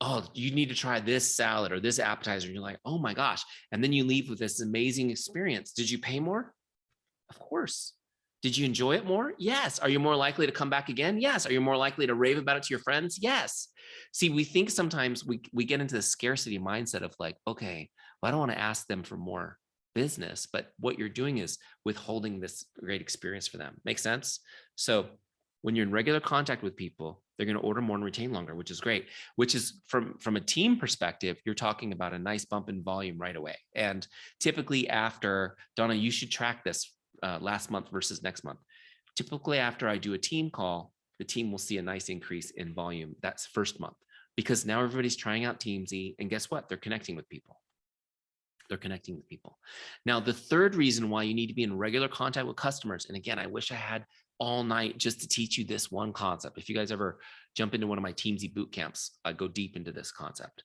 [SPEAKER 2] oh, you need to try this salad or this appetizer. And you're like, oh my gosh. And then you leave with this amazing experience. Did you pay more? Of course. Did you enjoy it more? Yes. Are you more likely to come back again? Yes. Are you more likely to rave about it to your friends? Yes. See, we think sometimes we get into the scarcity mindset of like, okay, well, I don't want to ask them for more business, but what you're doing is withholding this great experience for them. Make sense? So when you're in regular contact with people, they're going to order more and retain longer, which is great, which is from a team perspective, you're talking about a nice bump in volume right away. And typically after, Donna, you should track this last month versus next month. Typically after I do a team call, the team will see a nice increase in volume. That's first month, because now everybody's trying out Teamzy, and guess what? They're connecting with people. Now, the third reason why you need to be in regular contact with customers, and again, I wish I had all night just to teach you this one concept. If you guys ever jump into one of my Teamzy boot camps, I go deep into this concept.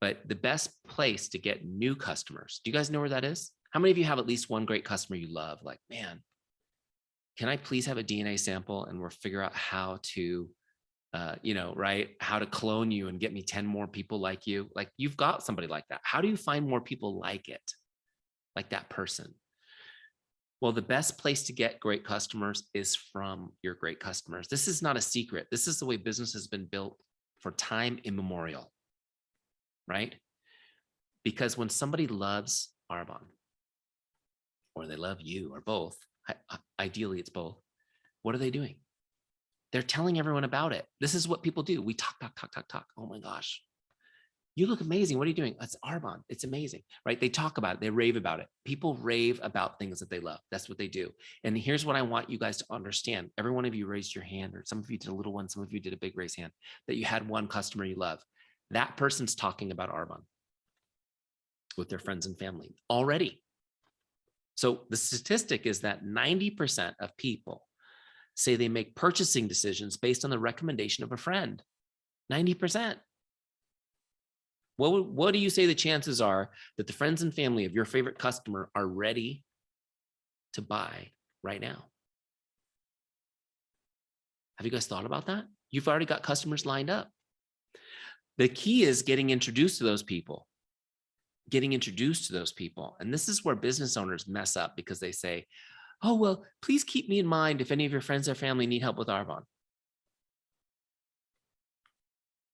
[SPEAKER 2] But the best place to get new customers, do you guys know where that is? How many of you have at least one great customer you love? Like, man, can I please have a DNA sample and we'll figure out how to right? How to clone you and get me 10 more people like you. Like, you've got somebody like that. How do you find more people like it? Like that person? Well, the best place to get great customers is from your great customers. This is not a secret. This is the way business has been built for time immemorial, right? Because when somebody loves Arbonne, or they love you, or both, ideally it's both, what are they doing? They're telling everyone about it. This is what people do. We talk, talk, talk, talk, talk. Oh my gosh, you look amazing. What are you doing? It's Arbonne. It's amazing, right? They talk about it. They rave about it. People rave about things that they love. That's what they do. And here's what I want you guys to understand. Every one of you raised your hand, or some of you did a little one. Some of you did a big raise hand, that you had one customer you love. That person's talking about Arbonne with their friends and family already. So the statistic is that 90% of people say they make purchasing decisions based on the recommendation of a friend. 90%. What do you say the chances are that the friends and family of your favorite customer are ready to buy right now? Have you guys thought about that? You've already got customers lined up. The key is getting introduced to those people. Getting introduced to those people. And this is where business owners mess up, because they say, oh, well, please keep me in mind if any of your friends or family need help with Arbonne.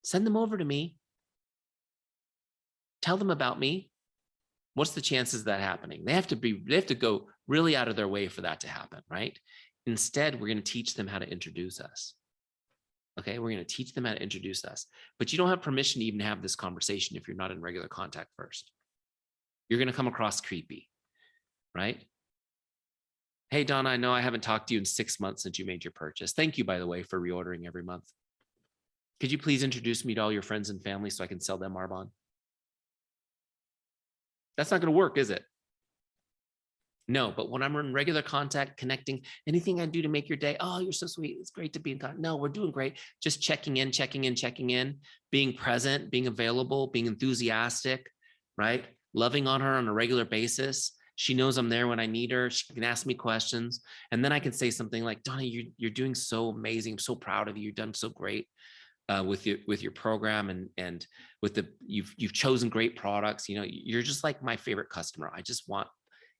[SPEAKER 2] Send them over to me. Tell them about me. What's the chances of that happening? They have to go really out of their way for that to happen, right? Instead, we're going to teach them how to introduce us. Okay, we're going to teach them how to introduce us. But you don't have permission to even have this conversation if you're not in regular contact first. You're going to come across creepy, right? Hey, Donna, I know I haven't talked to you in 6 months since you made your purchase. Thank you, by the way, for reordering every month. Could you please introduce me to all your friends and family so I can sell them Arbonne? That's not going to work, is it? No, but when I'm in regular contact, connecting, anything I do to make your day, oh, you're so sweet. It's great to be in contact. No, we're doing great. Just checking in, being present, being available, being enthusiastic, right? Loving on her on a regular basis. She knows I'm there when I need her. She can ask me questions. And then I can say something like, Donna, you're doing so amazing. I'm so proud of you. You've done so great with your program, and with you've chosen great products. You know, you're just like my favorite customer. I just want,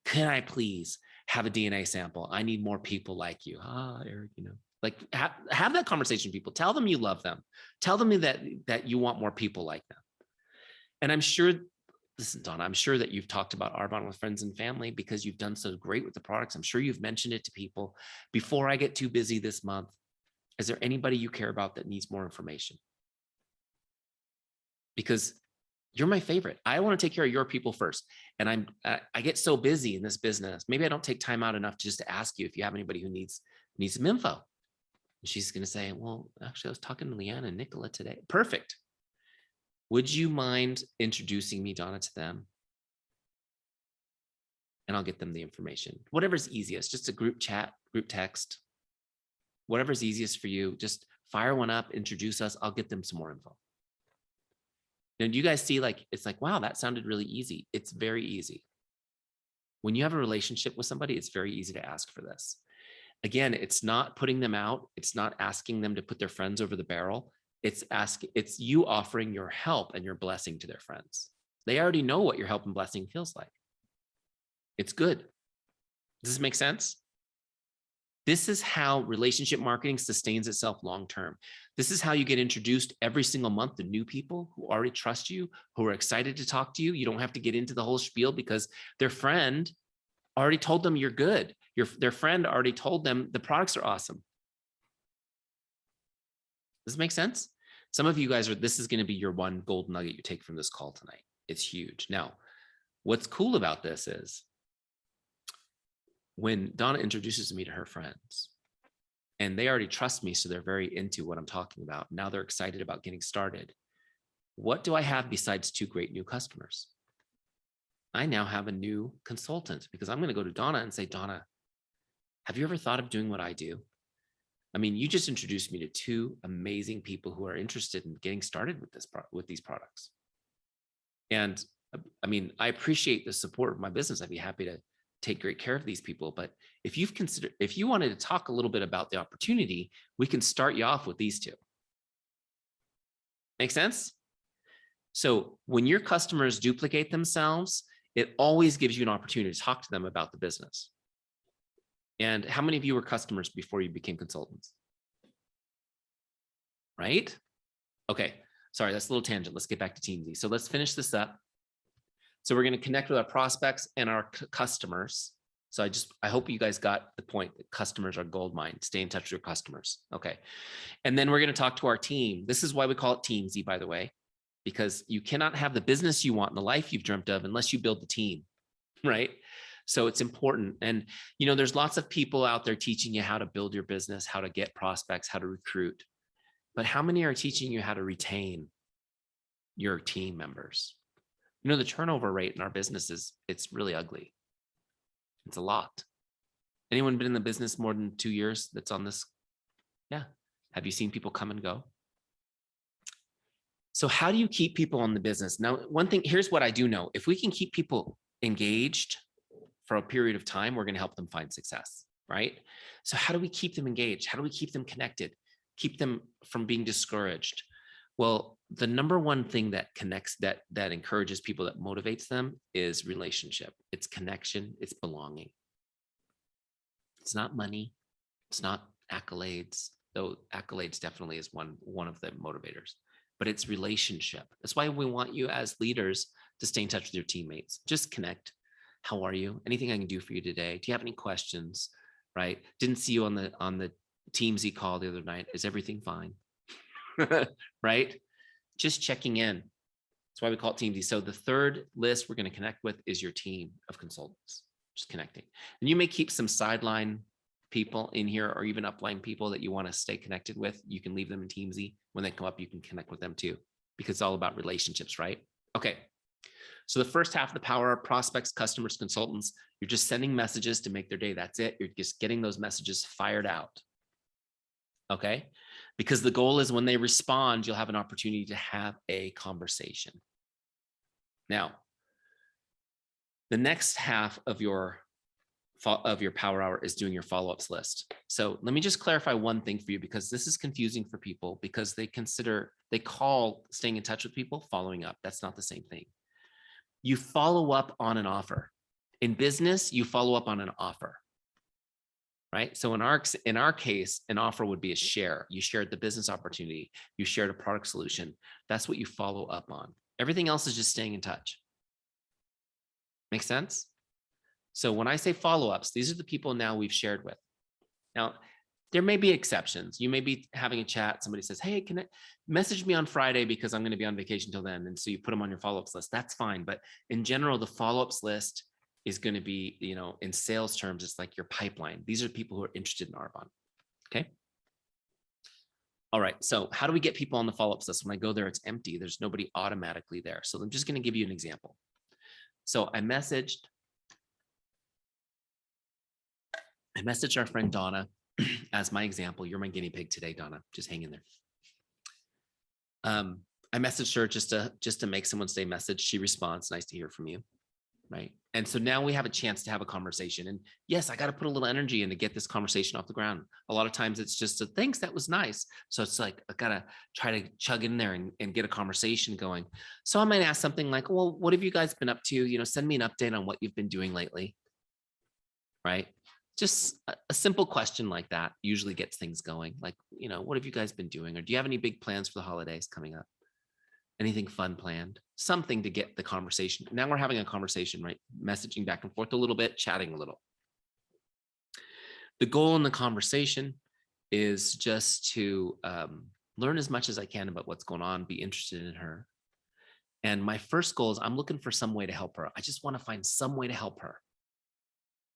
[SPEAKER 2] can I please have a DNA sample? I need more people like you. Eric, you know, like have that conversation with people. Tell them you love them. Tell them that you want more people like them. And I'm sure, listen, Donna, I'm sure that you've talked about Arbonne with friends and family because you've done so great with the products. I'm sure you've mentioned it to people. Before I get too busy this month, is there anybody you care about that needs more information? Because you're my favorite. I want to take care of your people first. And I get so busy in this business. Maybe I don't take time out enough just to ask you if you have anybody who needs some info. And she's going to say, well, actually, I was talking to Leanne and Nicola today. Perfect. Would you mind introducing me, Donna, to them? And I'll get them the information. Whatever's easiest, just a group chat, group text, whatever's easiest for you, just fire one up, introduce us. I'll get them some more info. Now, do you guys see, like, it's like, wow, that sounded really easy. It's very easy. When you have a relationship with somebody, it's very easy to ask for this. Again, it's not putting them out. It's not asking them to put their friends over the barrel. It's you offering your help and your blessing to their friends. They already know what your help and blessing feels like. It's good. Does this make sense? This is how relationship marketing sustains itself long-term. This is how you get introduced every single month to new people who already trust you, who are excited to talk to you. You don't have to get into the whole spiel because their friend already told them you're good. Their friend already told them the products are awesome. Does this make sense? Some of you guys this is going to be your one gold nugget you take from this call tonight. It's huge. Now, what's cool about this is when Donna introduces me to her friends, and they already trust me, so they're very into what I'm talking about. Now they're excited about getting started. What do I have besides 2 great new customers? I now have a new consultant, because I'm going to go to Donna and say, Donna, have you ever thought of doing what I do? I mean, you just introduced me to 2 amazing people who are interested in getting started with these products. And I mean, I appreciate the support of my business. I'd be happy to take great care of these people. But if you wanted to talk a little bit about the opportunity, we can start you off with these 2. Make sense? So when your customers duplicate themselves, it always gives you an opportunity to talk to them about the business. And how many of you were customers before you became consultants? Right? Okay, sorry, that's a little tangent. Let's get back to Teamzy. So let's finish this up. So we're going to connect with our prospects and our customers. So I hope you guys got the point that customers are gold mine. Stay in touch with your customers. Okay. And then we're going to talk to our team. This is why we call it Teamzy, by the way, because you cannot have the business you want in the life you've dreamt of unless you build the team, right? So it's important. And, you know, there's lots of people out there teaching you how to build your business, how to get prospects, how to recruit. But how many are teaching you how to retain your team members? You know, the turnover rate in our business it's really ugly. It's a lot. Anyone been in the business more than 2 years that's on this? Yeah. Have you seen people come and go? So how do you keep people on the business? Now, one thing, here's what I do know. If we can keep people engaged for a period of time, we're going to help them find success, right? So how do we keep them engaged? How do we keep them connected? Keep them from being discouraged? Well, the number one thing that connects, that encourages people, that motivates them is relationship. It's connection. It's belonging. It's not money. It's not accolades, though accolades definitely is one of the motivators, but it's relationship. That's why we want you as leaders to stay in touch with your teammates. Just connect. How are you? Anything I can do for you today? Do you have any questions? Right? Didn't see you on the Teamzy call the other night. Is everything fine? Right? Just checking in. That's why we call it Teamzy. So the third list we're going to connect with is your team of consultants. Just connecting. And you may keep some sideline people in here, or even upline people that you want to stay connected with. You can leave them in Teamzy. When they come up, you can connect with them too, because it's all about relationships, right? Okay. So the first half of the power of prospects, customers, consultants, you're just sending messages to make their day. That's it. You're just getting those messages fired out. Okay. Because the goal is when they respond, you'll have an opportunity to have a conversation. Now, the next half of your power hour is doing your follow-ups list. So let me just clarify one thing for you, because this is confusing for people, because they call staying in touch with people following up. That's not the same thing. You follow up on an offer. In business, you follow up on an offer, right? So in our case, an offer would be a share. You shared the business opportunity. You shared a product solution. That's what you follow up on. Everything else is just staying in touch. Make sense? So when I say follow-ups, these are the people now we've shared with. Now, there may be exceptions. You may be having a chat. Somebody says, hey, can I message me on Friday because I'm going to be on vacation till then. And so you put them on your follow-ups list. That's fine. But in general, the follow-ups list is going to be, you know, in sales terms, it's like your pipeline. These are people who are interested in Arbonne. Okay. All right. So how do we get people on the follow-ups list? When I go there, it's empty. There's nobody automatically there. So I'm just going to give you an example. So I messaged our friend Donna as my example. You're my guinea pig today, Donna. Just hang in there. I messaged her just to make someone's day message. She responds, nice to hear from you. Right. And so now we have a chance to have a conversation. And yes, I got to put a little energy in to get this conversation off the ground. A lot of times it's just a thanks, that was nice. So it's like, I got to try to chug in there and get a conversation going. So I might ask something like, well, what have you guys been up to? You know, send me an update on what you've been doing lately. Right. Just a simple question like that usually gets things going. Like, you know, what have you guys been doing? Or do you have any big plans for the holidays coming up? Anything fun planned? Something to get the conversation. Now we're having a conversation, right? Messaging back and forth a little bit, chatting a little. The goal in the conversation is just to learn as much as I can about what's going on, be interested in her. And my first goal is I'm looking for some way to help her. I just want to find some way to help her.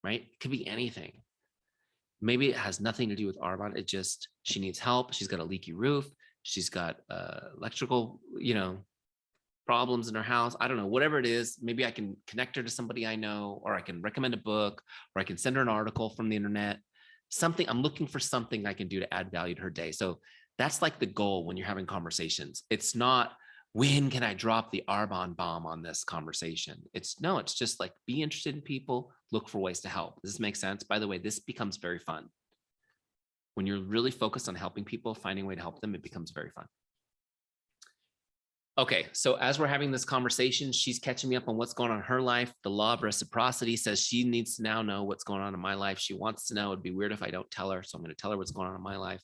[SPEAKER 2] Right? It could be anything. Maybe it has nothing to do with Arbonne. It just, she needs help. She's got a leaky roof. She's got electrical, you know, problems in her house. I don't know, whatever it is. Maybe I can connect her to somebody I know, or I can recommend a book, or I can send her an article from the internet. Something, I'm looking for something I can do to add value to her day. So that's like the goal when you're having conversations. It's not, when can I drop the Arbonne bomb on this conversation? It's just like, be interested in people, look for ways to help. Does this make sense? By the way, this becomes very fun. When you're really focused on helping people, finding a way to help them, it becomes very fun. Okay, so as we're having this conversation, she's catching me up on what's going on in her life. The law of reciprocity says she needs to now know what's going on in my life. She wants to know. It'd be weird if I don't tell her. So I'm going to tell her what's going on in my life,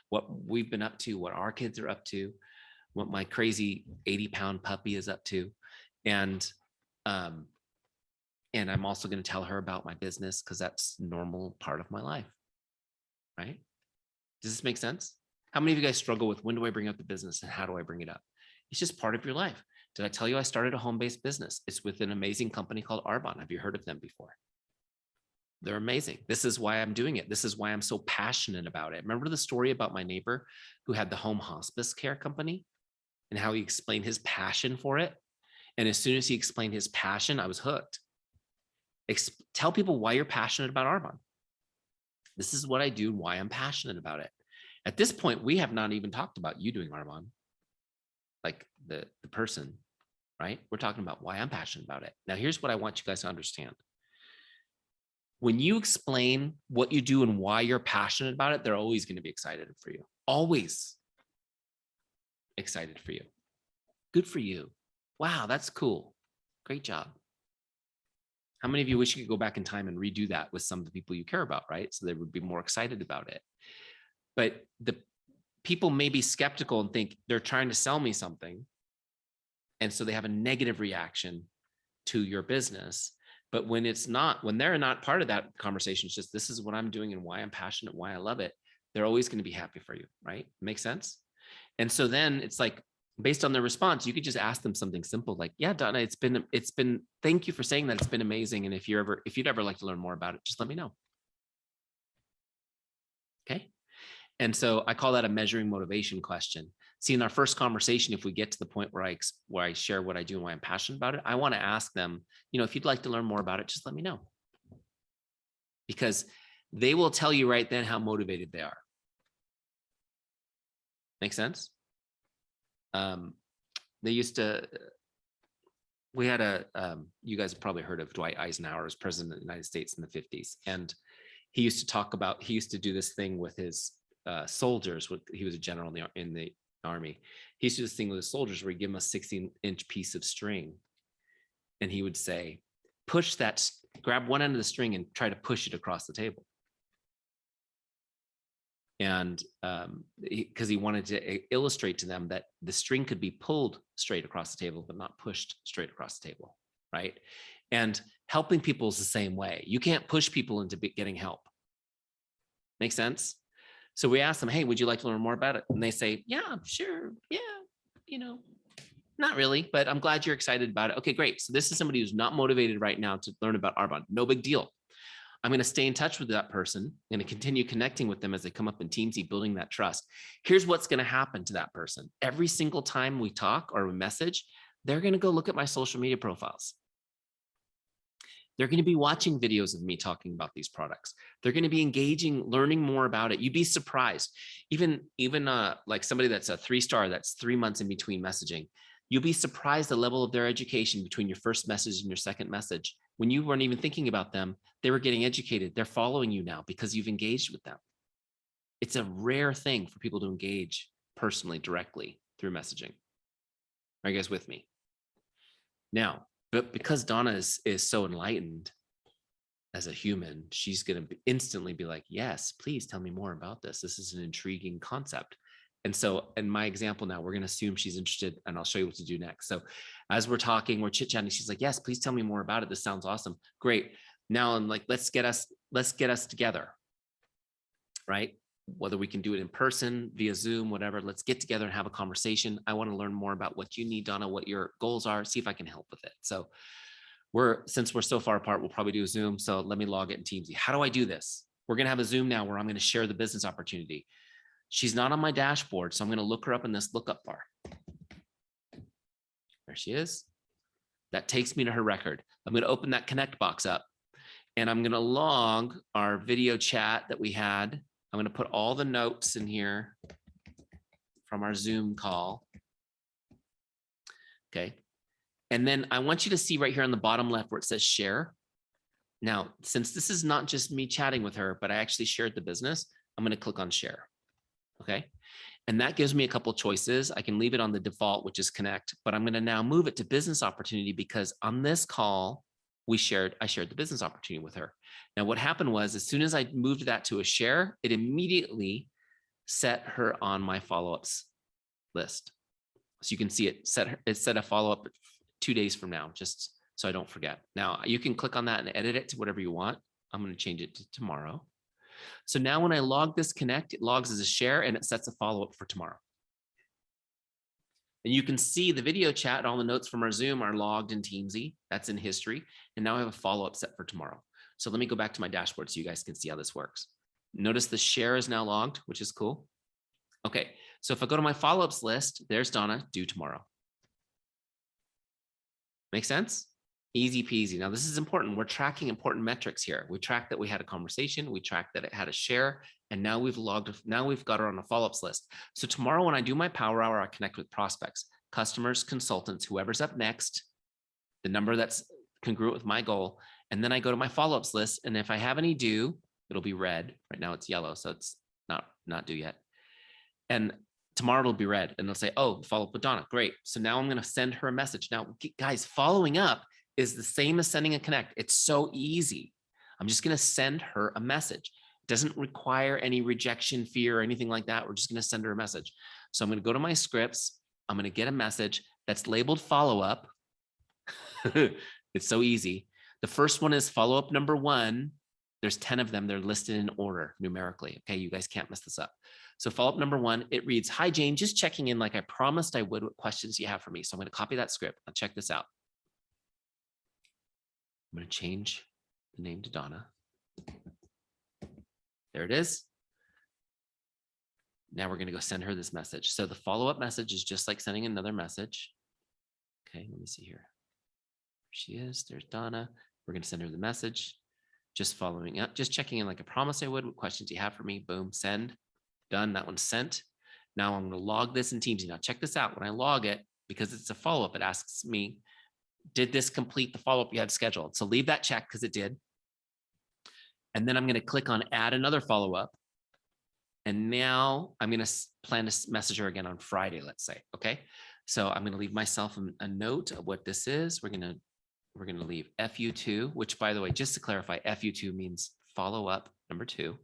[SPEAKER 2] what we've been up to, what our kids are up to, what my crazy 80-pound puppy is up to. And I'm also going to tell her about my business because that's a normal part of my life, right? Does this make sense? How many of you guys struggle with when do I bring up the business and how do I bring it up? It's just part of your life. Did I tell you I started a home-based business? It's with an amazing company called Arbonne. Have you heard of them before? They're amazing. This is why I'm doing it. This is why I'm so passionate about it. Remember the story about my neighbor who had the home hospice care company and how he explained his passion for it? And as soon as he explained his passion, I was hooked. Tell people why you're passionate about Arbonne. This is what I do and why I'm passionate about it. At this point, we have not even talked about you doing Arbonne. Like the person, right? We're talking about why I'm passionate about it. Now, here's what I want you guys to understand. When you explain what you do and why you're passionate about it, they're always going to be excited for you. Always excited for you. Good for you. Wow, that's cool. Great job. How many of you wish you could go back in time and redo that with some of the people you care about, right? So they would be more excited about it. But the people may be skeptical and think they're trying to sell me something. And so they have a negative reaction to your business. But when it's not, when they're not part of that conversation, it's just, this is what I'm doing and why I'm passionate, why I love it. They're always going to be happy for you, right? Make sense? And so then it's like, based on their response, you could just ask them something simple like, yeah, Donna, it's been, thank you for saying that. It's been amazing. And if you'd ever like to learn more about it, just let me know. Okay. And so I call that a measuring motivation question. See, in our first conversation, if we get to the point where I share what I do and why I'm passionate about it, I want to ask them, if you'd like to learn more about it, just let me know. Because they will tell you right then how motivated they are. Make sense? They used to, we had you guys have probably heard of Dwight Eisenhower as president of the United States in the 50s. And he used to do this thing with his soldiers. He was a general in the army. He used to do this thing with his soldiers where he'd give them a 16-inch piece of string. And he would say, grab one end of the string and try to push it across the table. And because he wanted to illustrate to them that the string could be pulled straight across the table, but not pushed straight across the table, right? And helping people is the same way. You can't push people into getting help. Make sense? So we asked them, hey, would you like to learn more about it? And they say, yeah, sure. Yeah, not really, but I'm glad you're excited about it. Okay, great. So this is somebody who's not motivated right now to learn about Arbonne. No big deal. I'm going to stay in touch with that person. I'm going to continue connecting with them as they come up in Teamzy, building that trust. Here's what's going to happen to that person. Every single time we talk or we message, they're going to go look at my social media profiles. They're going to be watching videos of me talking about these products. They're going to be engaging, learning more about it. You'd be surprised. Even like somebody that's a 3-star, that's 3 months in between messaging. You'll be surprised the level of their education between your first message and your second message. When you weren't even thinking about them, they were getting educated. They're following you now because you've engaged with them. It's a rare thing for people to engage personally, directly through messaging. Are you guys with me? Now, but because Donna is so enlightened as a human, she's going to instantly be like, yes, please tell me more about this. This is an intriguing concept. And so in my example now, we're going to assume she's interested and I'll show you what to do next. So as we're talking, we're chit-chatting, she's like, yes, please tell me more about it. This sounds awesome. Great. Now I'm like, let's get us together, right? Whether we can do it in person, via Zoom, whatever, let's get together and have a conversation. I want to learn more about what you need, Donna, what your goals are, see if I can help with it. So since we're so far apart, we'll probably do a Zoom. So let me log it in Teamzy. How do I do this? We're going to have a Zoom now where I'm going to share the business opportunity. She's not on my dashboard, so I'm going to look her up in this lookup bar. There she is. That takes me to her record. I'm going to open that connect box up and I'm going to log our video chat that we had. I'm going to put all the notes in here from our Zoom call. Okay. And then I want you to see right here on the bottom left where it says share. Now, since this is not just me chatting with her, but I actually shared the business, I'm going to click on share. Okay. And that gives me a couple choices. I can leave it on the default, which is connect, but I'm going to now move it to business opportunity because on this call, I shared the business opportunity with her. Now, what happened was as soon as I moved that to a share, it immediately set her on my follow-ups list. So you can see it set a follow-up 2 days from now, just so I don't forget. Now you can click on that and edit it to whatever you want. I'm going to change it to tomorrow. So now when I log this connect, it logs as a share and it sets a follow-up for tomorrow. And you can see the video chat and all the notes from our Zoom are logged in Teamzy. That's in history. And now I have a follow-up set for tomorrow. So let me go back to my dashboard so you guys can see how this works. Notice the share is now logged, which is cool. Okay, so if I go to my follow-ups list, there's Donna, due tomorrow. Make sense? Easy peasy. Now this is important. We're tracking important metrics here. We tracked that we had a conversation. We tracked that it had a share. And now we've logged, now we've got her on a follow-ups list. So tomorrow when I do my power hour, I connect with prospects, customers, consultants, whoever's up next, the number that's congruent with my goal. And then I go to my follow-ups list. And if I have any due, it'll be red. Right now it's yellow, so it's not due yet. And tomorrow it'll be red and they'll say, oh, follow up with Donna. Great. So now I'm going to send her a message. Now, guys, following up is the same as sending a connect. It's so easy. I'm just going to send her a message. It doesn't require any rejection fee or anything like that. We're just going to send her a message. So I'm going to go to my scripts. I'm going to get a message that's labeled follow up. It's so easy. The first one is follow up number 1. There's 10 of them. They're listed in order numerically. Okay, you guys can't mess this up. So follow-up number 1, it reads, hi, Jane, just checking in like I promised I would. What questions you have for me? So I'm going to copy that script. I'll check this out. I'm going to change the name to Donna. There it is. Now we're going to go send her this message. So the follow-up message is just like sending another message. Okay, let me see here. There she is. There's Donna. We're going to send her the message. Just following up, just checking in like I promised I would. What questions do you have for me? Boom, send. Done. That one's sent. Now I'm going to log this in Teamzy. Now check this out. When I log it, because it's a follow-up, it asks me, did this complete the follow-up you had scheduled? So leave that check because it did. And then I'm going to click on add another follow-up. And now I'm going to plan to message her again on Friday, let's say. Okay. So I'm going to leave myself a note of what this is. We're going to leave FU2, which by the way, just to clarify, FU2 means follow up number 2.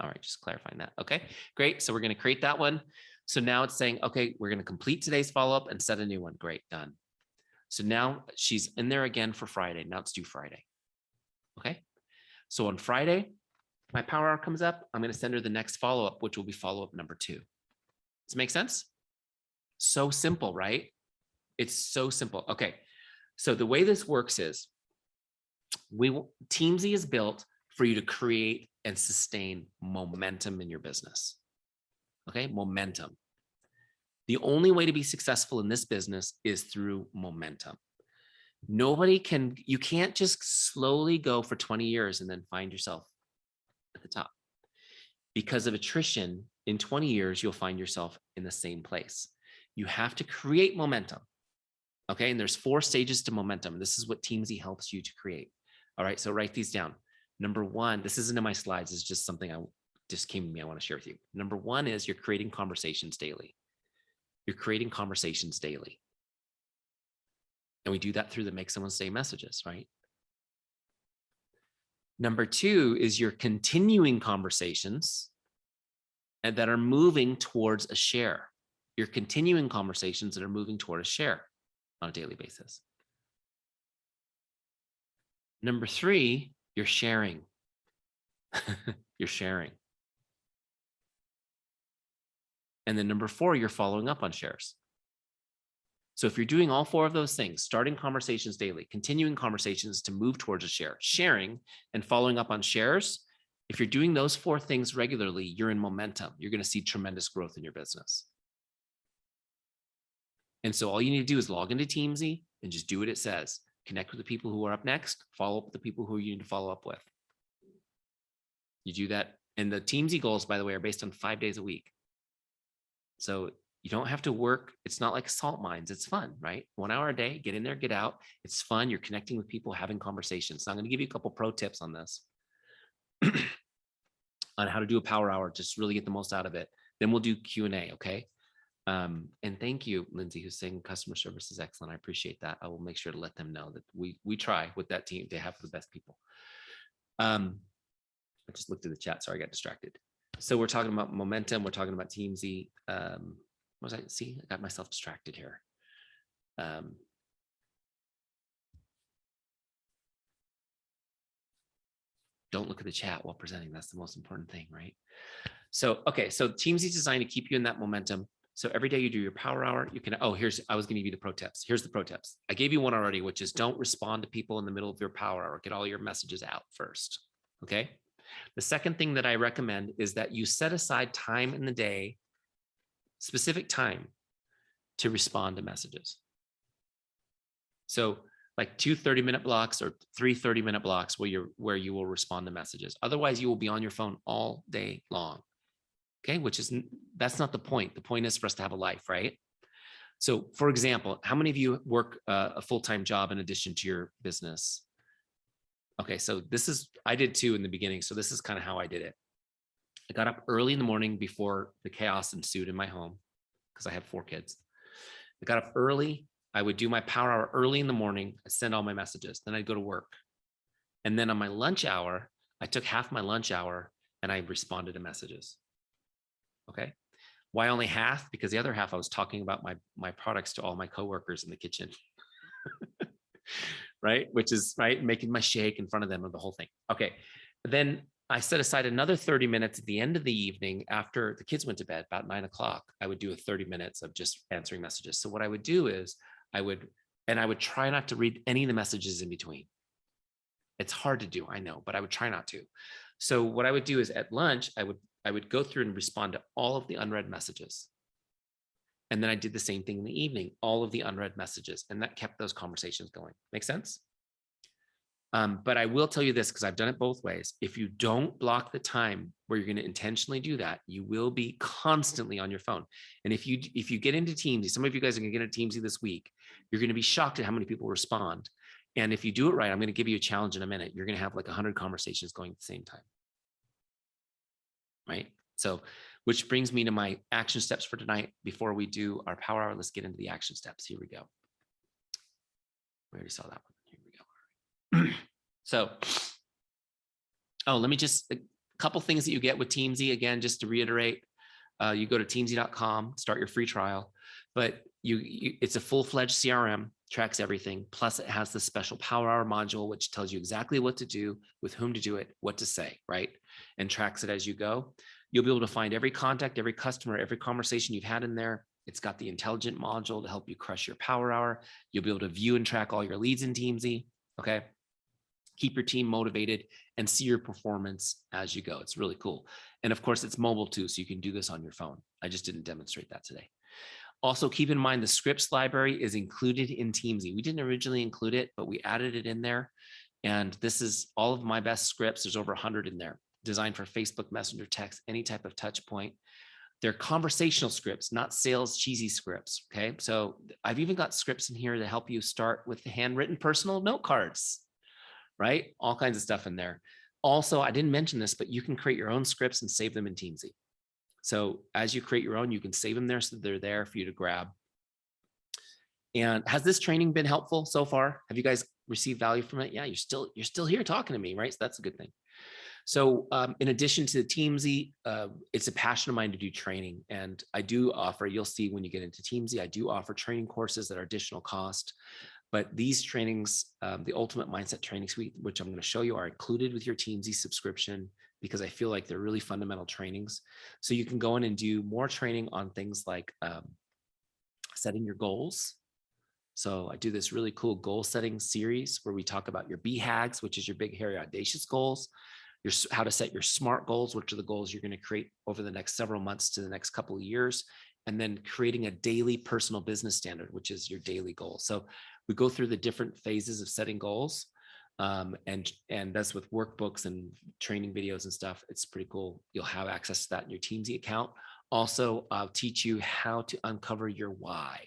[SPEAKER 2] All right, just clarifying that. Okay, great. So we're going to create that one. So now it's saying, okay, we're going to complete today's follow-up and set a new one. Great, done. So now she's in there again for Friday. Now it's due Friday. Okay. So on Friday, my power hour comes up. I'm going to send her the next follow-up, which will be follow-up number 2. Does it make sense? So simple, right? It's so simple. Okay. So the way this works is Teamzy is built for you to create and sustain momentum in your business. Okay, momentum. The only way to be successful in this business is through momentum. You can't just slowly go for 20 years and then find yourself at the top. Because of attrition, in 20 years, you'll find yourself in the same place. You have to create momentum. Okay, and there's 4 stages to momentum. This is what Teamzy helps you to create. All right, so write these down. Number 1, this isn't in my slides. It's just something just came to me. I want to share with you. Number 1 is you're creating conversations daily. You're creating conversations daily. And we do that through the make someone stay messages, right? Number 2 is you're continuing conversations and that are moving towards a share. You're continuing conversations that are moving toward a share on a daily basis. Number 3, you're sharing. You're sharing. And then number 4, you're following up on shares. So if you're doing all 4 of those things, starting conversations daily, continuing conversations to move towards a share, sharing, and following up on shares, if you're doing those 4 things regularly, you're in momentum. You're going to see tremendous growth in your business. And so all you need to do is log into Teamzy and just do what it says. Connect with the people who are up next, follow up with the people who you need to follow up with. You do that. And the Teamzy goals, by the way, are based on 5 days a week. So you don't have to work. It's not like salt mines. It's fun, right? 1 hour a day, get in there, get out. It's fun. You're connecting with people, having conversations. So I'm going to give you a couple pro tips on this, on how to do a power hour, just really get the most out of it. Then we'll do Q&A, okay? And thank you, Lindsay, who's saying customer service is excellent. I appreciate that. I will make sure to let them know that we try with that team. They have the best people. I just looked at the chat. Sorry, I got distracted. So we're talking about momentum. We're talking about Teamzy. What was I? See, I got myself distracted here. Don't look at the chat while presenting. That's the most important thing, right? So, okay. So Teamzy is designed to keep you in that momentum. So every day you do your power hour, you can, I was going to give you the pro tips. Here's the pro tips. I gave you one already, which is don't respond to people in the middle of your power hour. Get all your messages out first. Okay. The second thing that I recommend is that you set aside time in the day, specific time to respond to messages. So like 2 30-minute blocks or 3 30-minute blocks where you will respond to messages. Otherwise, you will be on your phone all day long. Okay, that's not the point. The point is for us to have a life, right? So for example, how many of you work a full-time job in addition to your business? Okay, so I did too in the beginning. So this is kind of how I did it. I got up early in the morning before the chaos ensued in my home because I have 4 kids. I got up early. I would do my power hour early in the morning. I'd send all my messages. Then I'd go to work. And then on my lunch hour, I took half my lunch hour and I responded to messages. Okay. Why only half? Because the other half I was talking about my products to all my coworkers in the kitchen. Right? Which is right, making my shake in front of them and the whole thing. Okay. Then I set aside another 30 minutes at the end of the evening after the kids went to bed, about 9 o'clock. I would do a 30 minutes of just answering messages. So what I would do is I would try not to read any of the messages in between. It's hard to do, I know, but I would try not to. So what I would do is at lunch, I would go through and respond to all of the unread messages. And then I did the same thing in the evening, all of the unread messages, and that kept those conversations going. Make sense? But I will tell you this, because I've done it both ways. If you don't block the time where you're going to intentionally do that, you will be constantly on your phone. And if you get into Teamzy, some of you guys are going to get into Teamzy this week, you're going to be shocked at how many people respond. And if you do it right, I'm going to give you a challenge in a minute. You're going to have like 100 conversations going at the same time. Right? So, which brings me to my action steps for tonight. Before we do our power hour, let's get into the action steps. Here we go. We already saw that one. Here we go. So, let me just, a couple things that you get with Teamzy. Again, just to reiterate, you go to teamzy.com, start your free trial, but it's a full-fledged CRM, tracks everything. Plus it has the special power hour module, which tells you exactly what to do, with whom to do it, what to say, right? And tracks it as you go. You'll be able to find every contact, every customer, every conversation you've had in there. It's got the intelligent module to help you crush your power hour. You'll be able to view and track all your leads in Teamzy, okay? Keep your team motivated and see your performance as you go. It's really cool. And of course, it's mobile too, so you can do this on your phone. I just didn't demonstrate that today. Also, keep in mind the scripts library is included in Teamzy. We didn't originally include it, but we added it in there. And this is all of my best scripts. There's over 100 in there, designed for Facebook Messenger, text, any type of touch point. They're conversational scripts, not sales cheesy scripts, okay? So I've even got scripts in here to help you start with the handwritten personal note cards, right? All kinds of stuff in there. Also, I didn't mention this, but you can create your own scripts and save them in Teamzy. So as you create your own, you can save them there so they're there for you to grab. And has this training been helpful so far? Have you guys received value from it? Yeah, you're still here talking to me, right? So that's a good thing. So in addition to Teamzy, it's a passion of mine to do training. And I do offer, you'll see when you get into Teamzy, I do offer training courses that are additional cost. But these trainings, the Ultimate Mindset Training Suite, which I'm going to show you, are included with your Teamzy subscription because I feel like they're really fundamental trainings. So you can go in and do more training on things like setting your goals. So I do this really cool goal setting series where we talk about your BHAGs, which is your big, hairy, audacious goals, how to set your SMART goals, which are the goals you're going to create over the next several months to the next couple of years, and then creating a daily personal business standard, which is your daily goal. So we go through the different phases of setting goals, and that's with workbooks and training videos and stuff. It's pretty cool. You'll have access to that in your Teamzy account. Also, I'll teach you how to uncover your why,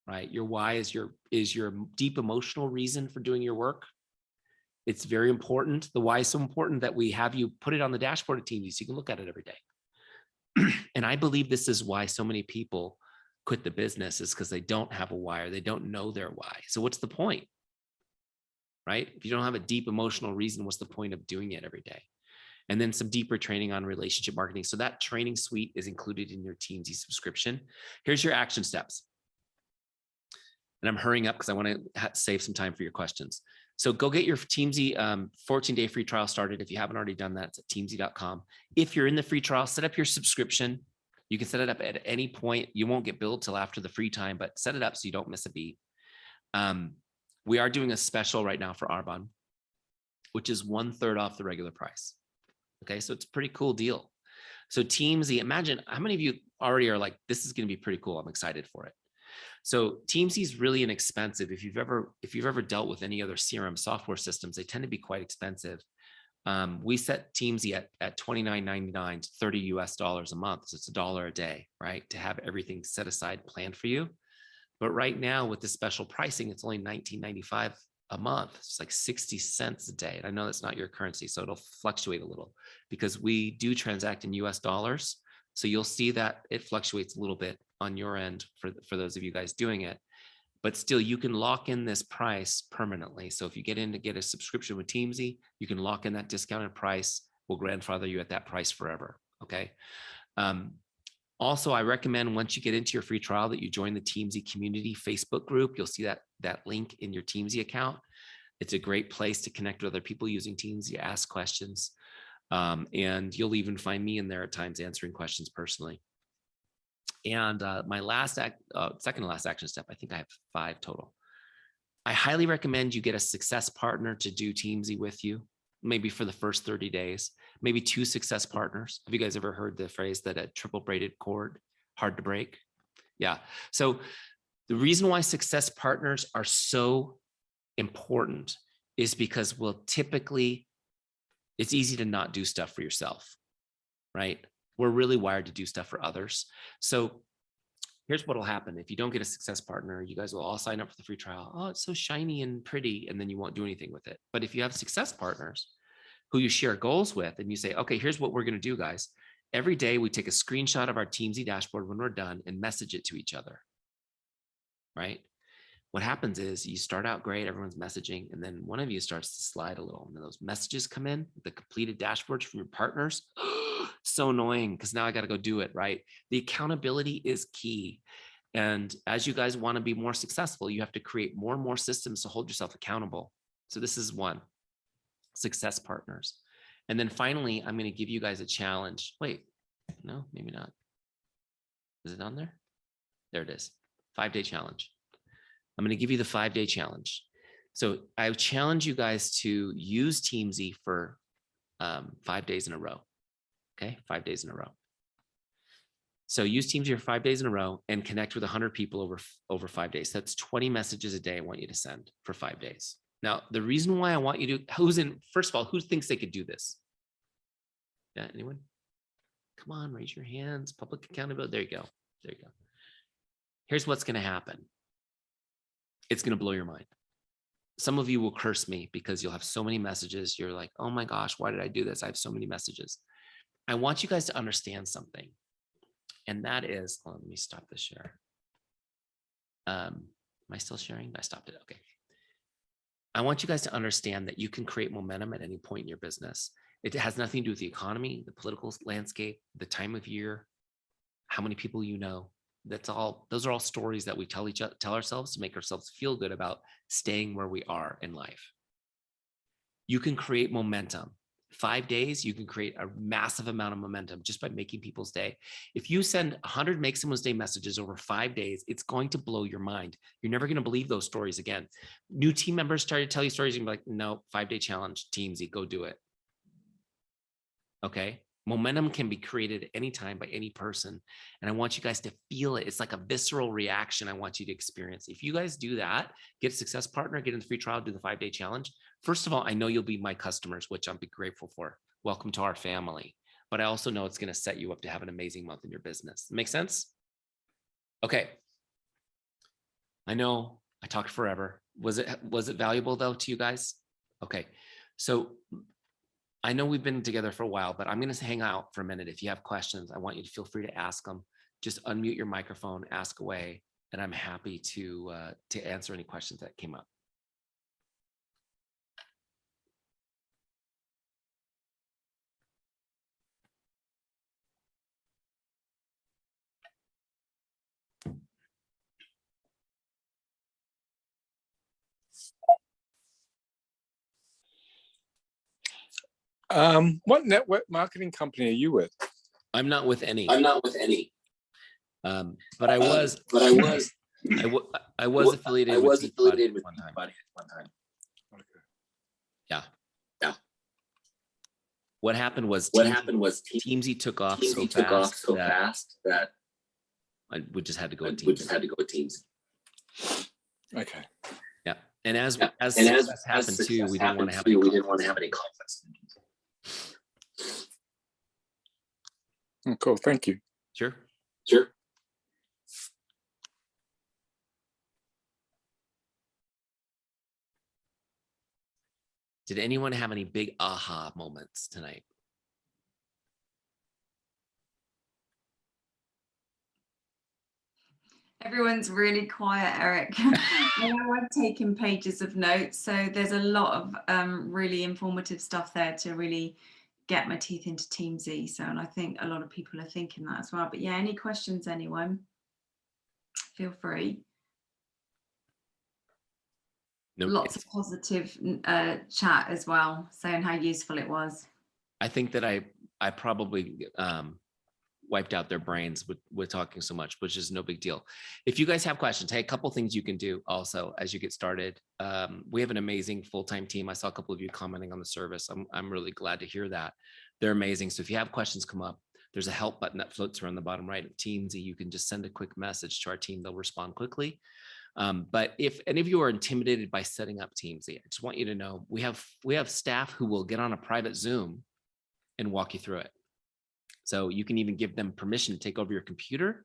[SPEAKER 2] right? Your why is your deep emotional reason for doing your work. It's very important. The why is so important that we have you put it on the dashboard of Teamzy so you can look at it every day. And I believe this is why so many people quit the business, is because they don't have a why, or they don't know their why. So what's the point, right? If you don't have a deep emotional reason, what's the point of doing it every day? And then some deeper training on relationship marketing. So that training suite is included in your Teamzy subscription. Here's your action steps. And I'm hurrying up because I want to save some time for your questions. So go get your Teamzy 14-day free trial started. If you haven't already done that, it's at teamzy.com. If you're in the free trial, set up your subscription. You can set it up at any point. You won't get billed till after the free time, but set it up so you don't miss a beat. We are doing a special right now for Arbonne, which is 1/3 off the regular price. Okay, so it's a pretty cool deal. So Teamzy, imagine how many of you already are like, this is going to be pretty cool. I'm excited for it. So Teamzy is really inexpensive. If you've ever dealt with any other CRM software systems, they tend to be quite expensive. We set Teamzy at $29.99 to $30 a month. So it's $1 a day, right? To have everything set aside, planned for you. But right now with the special pricing, it's only $19.95 a month. It's like 60 cents a day. And I know that's not your currency, so it'll fluctuate a little because we do transact in US dollars. So you'll see that it fluctuates a little bit on your end for those of you guys doing it. But still, you can lock in this price permanently. So if you get in to get a subscription with Teamzy, you can lock in that discounted price. We'll grandfather you at that price forever. Okay. Also, I recommend once you get into your free trial that you join the Teamzy community Facebook group. You'll see that link in your Teamzy account. It's a great place to connect with other people using Teamzy, ask questions, and you'll even find me in there at times answering questions personally. And my second to last action step, I think I have 5 total. I highly recommend you get a success partner to do Teamzy with you, maybe for the first 30 days, maybe 2 success partners. Have you guys ever heard the phrase that a triple braided cord, hard to break? Yeah. So the reason why success partners are so important is because it's easy to not do stuff for yourself, right? We're really wired to do stuff for others. So here's what will happen. If you don't get a success partner, you guys will all sign up for the free trial. Oh, it's so shiny and pretty, and then you won't do anything with it. But if you have success partners who you share goals with, and you say, okay, here's what we're going to do, guys. Every day we take a screenshot of our Teamzy dashboard when we're done and message it to each other, right? What happens is you start out great, everyone's messaging, and then one of you starts to slide a little, and then those messages come in, the completed dashboards from your partners. So annoying, because now I got to go do it, right? The accountability is key. And as you guys want to be more successful, you have to create more and more systems to hold yourself accountable. So this is one, success partners. And then finally, I'm going to give you guys a challenge. Wait, no, maybe not. Is it on there? There it is. 5-day challenge. I'm going to give you the 5-day challenge. So I challenge you guys to use Teamzy for 5 days in a row. Okay, 5 days in a row. So use Teamzy for 5 days in a row and connect with 100 people over 5 days. That's 20 messages a day I want you to send for 5 days. Now, the reason why I want you to, first of all, who thinks they could do this? Yeah, anyone? Come on, raise your hands. Public accountability. There you go. There you go. Here's what's going to happen. It's going to blow your mind. Some of you will curse me because you'll have so many messages. You're like, oh my gosh, why did I do this? I have so many messages. I want you guys to understand something. And that is, let me stop the share. Am I still sharing? I stopped it. Okay. I want you guys to understand that you can create momentum at any point in your business. It has nothing to do with the economy, the political landscape, the time of year, how many people you know. Those are all stories that we tell ourselves to make ourselves feel good about staying where we are in life. You can create momentum. 5 days, you can create a massive amount of momentum just by making people's day. If you send 100 Make Someone's Day messages over 5 days, it's going to blow your mind. You're never going to believe those stories again. New team members start to tell you stories and be like, no, 5-day challenge, Teamzy, go do it. Okay. Momentum can be created at any time by any person. And I want you guys to feel it. It's like a visceral reaction I want you to experience. If you guys do that, get a success partner, get in the free trial, do the 5-day challenge. First of all, I know you'll be my customers, which I'm grateful for. Welcome to our family. But I also know it's going to set you up to have an amazing month in your business. Make sense? Okay. I know I talked forever. Was it valuable though to you guys? Okay. So I know we've been together for a while, but I'm going to hang out for a minute. If you have questions, I want you to feel free to ask them. Just unmute your microphone, ask away, and I'm happy to answer any questions that came up.
[SPEAKER 3] What network marketing company are you with?
[SPEAKER 2] I'm not with any.
[SPEAKER 4] I'm not with any.
[SPEAKER 2] But I was.
[SPEAKER 4] But I was.
[SPEAKER 2] I was affiliated.
[SPEAKER 4] I was
[SPEAKER 2] with
[SPEAKER 4] affiliated with
[SPEAKER 2] one time.
[SPEAKER 4] Beachbody at one time.
[SPEAKER 3] Okay.
[SPEAKER 2] Yeah.
[SPEAKER 4] Yeah.
[SPEAKER 2] What happened was
[SPEAKER 4] Teamzy
[SPEAKER 2] took off
[SPEAKER 4] Teamzy
[SPEAKER 2] so
[SPEAKER 4] took
[SPEAKER 2] fast
[SPEAKER 4] off so
[SPEAKER 2] that
[SPEAKER 4] fast that
[SPEAKER 2] we just had to go with
[SPEAKER 4] we
[SPEAKER 2] Teamzy.
[SPEAKER 4] just had to go with Teamzy.
[SPEAKER 3] Okay.
[SPEAKER 2] Yeah. And as
[SPEAKER 4] And
[SPEAKER 2] success happened too, we didn't want to have any
[SPEAKER 4] we didn't want
[SPEAKER 2] conflicts.
[SPEAKER 4] to have any conflicts.
[SPEAKER 3] Oh, cool. Thank you.
[SPEAKER 2] Sure.
[SPEAKER 4] Sure.
[SPEAKER 2] Did anyone have any big aha moments tonight?
[SPEAKER 1] Everyone's really quiet, Eric. I know I've taken pages of notes, so there's a lot of really informative stuff there to really get my teeth into Teamzy. So, and I think a lot of people are thinking that as well. But yeah, any questions, anyone? Feel free.
[SPEAKER 2] No,
[SPEAKER 1] Lots of positive chat as well, saying how useful it was.
[SPEAKER 2] I think that I probably wiped out their brains with talking so much, which is no big deal. If you guys have questions, hey, a couple things you can do also as you get started. We have an amazing full-time team. I saw a couple of you commenting on the service. I'm really glad to hear that. They're amazing. So if you have questions come up, there's a help button that floats around the bottom right of Teamzy. You can just send a quick message to our team. They'll respond quickly. But if any of you are intimidated by setting up Teamzy, I just want you to know we have staff who will get on a private Zoom and walk you through it. So you can even give them permission to take over your computer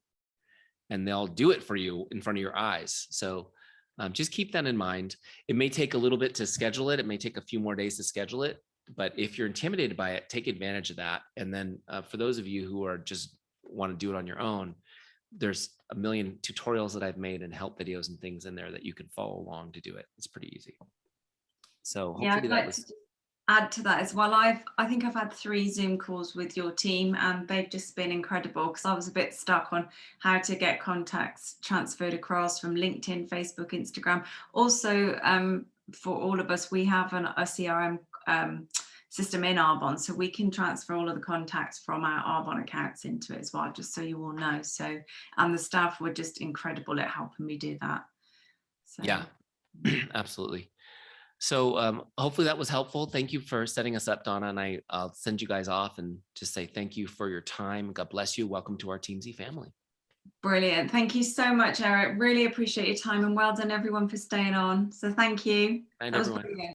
[SPEAKER 2] and they'll do it for you in front of your eyes. So just keep that in mind. It may take a little bit to schedule it. It may take a few more days to schedule it, but if you're intimidated by it, take advantage of that. And then for those of you who are just want to do it on your own, there's a million tutorials that I've made and help videos and things in there that you can follow along to do it. It's pretty easy. So hopefully that was.
[SPEAKER 1] Add to that as well. I think I've had 3 Zoom calls with your team and they've just been incredible because I was a bit stuck on how to get contacts transferred across from LinkedIn, Facebook, Instagram. Also, for all of us, we have a CRM system in Arbonne, so we can transfer all of the contacts from our Arbonne accounts into it as well, just so you all know. So, and the staff were just incredible at helping me do that. So.
[SPEAKER 2] Yeah, absolutely. So hopefully that was helpful. Thank you for setting us up, Donna, and I'll send you guys off and just say thank you for your time. God bless you. Welcome to our Teamzy family.
[SPEAKER 1] Brilliant. Thank you so much, Eric. Really appreciate your time and well done everyone for staying on. So thank you.
[SPEAKER 2] And
[SPEAKER 1] That was
[SPEAKER 2] everyone.
[SPEAKER 1] brilliant.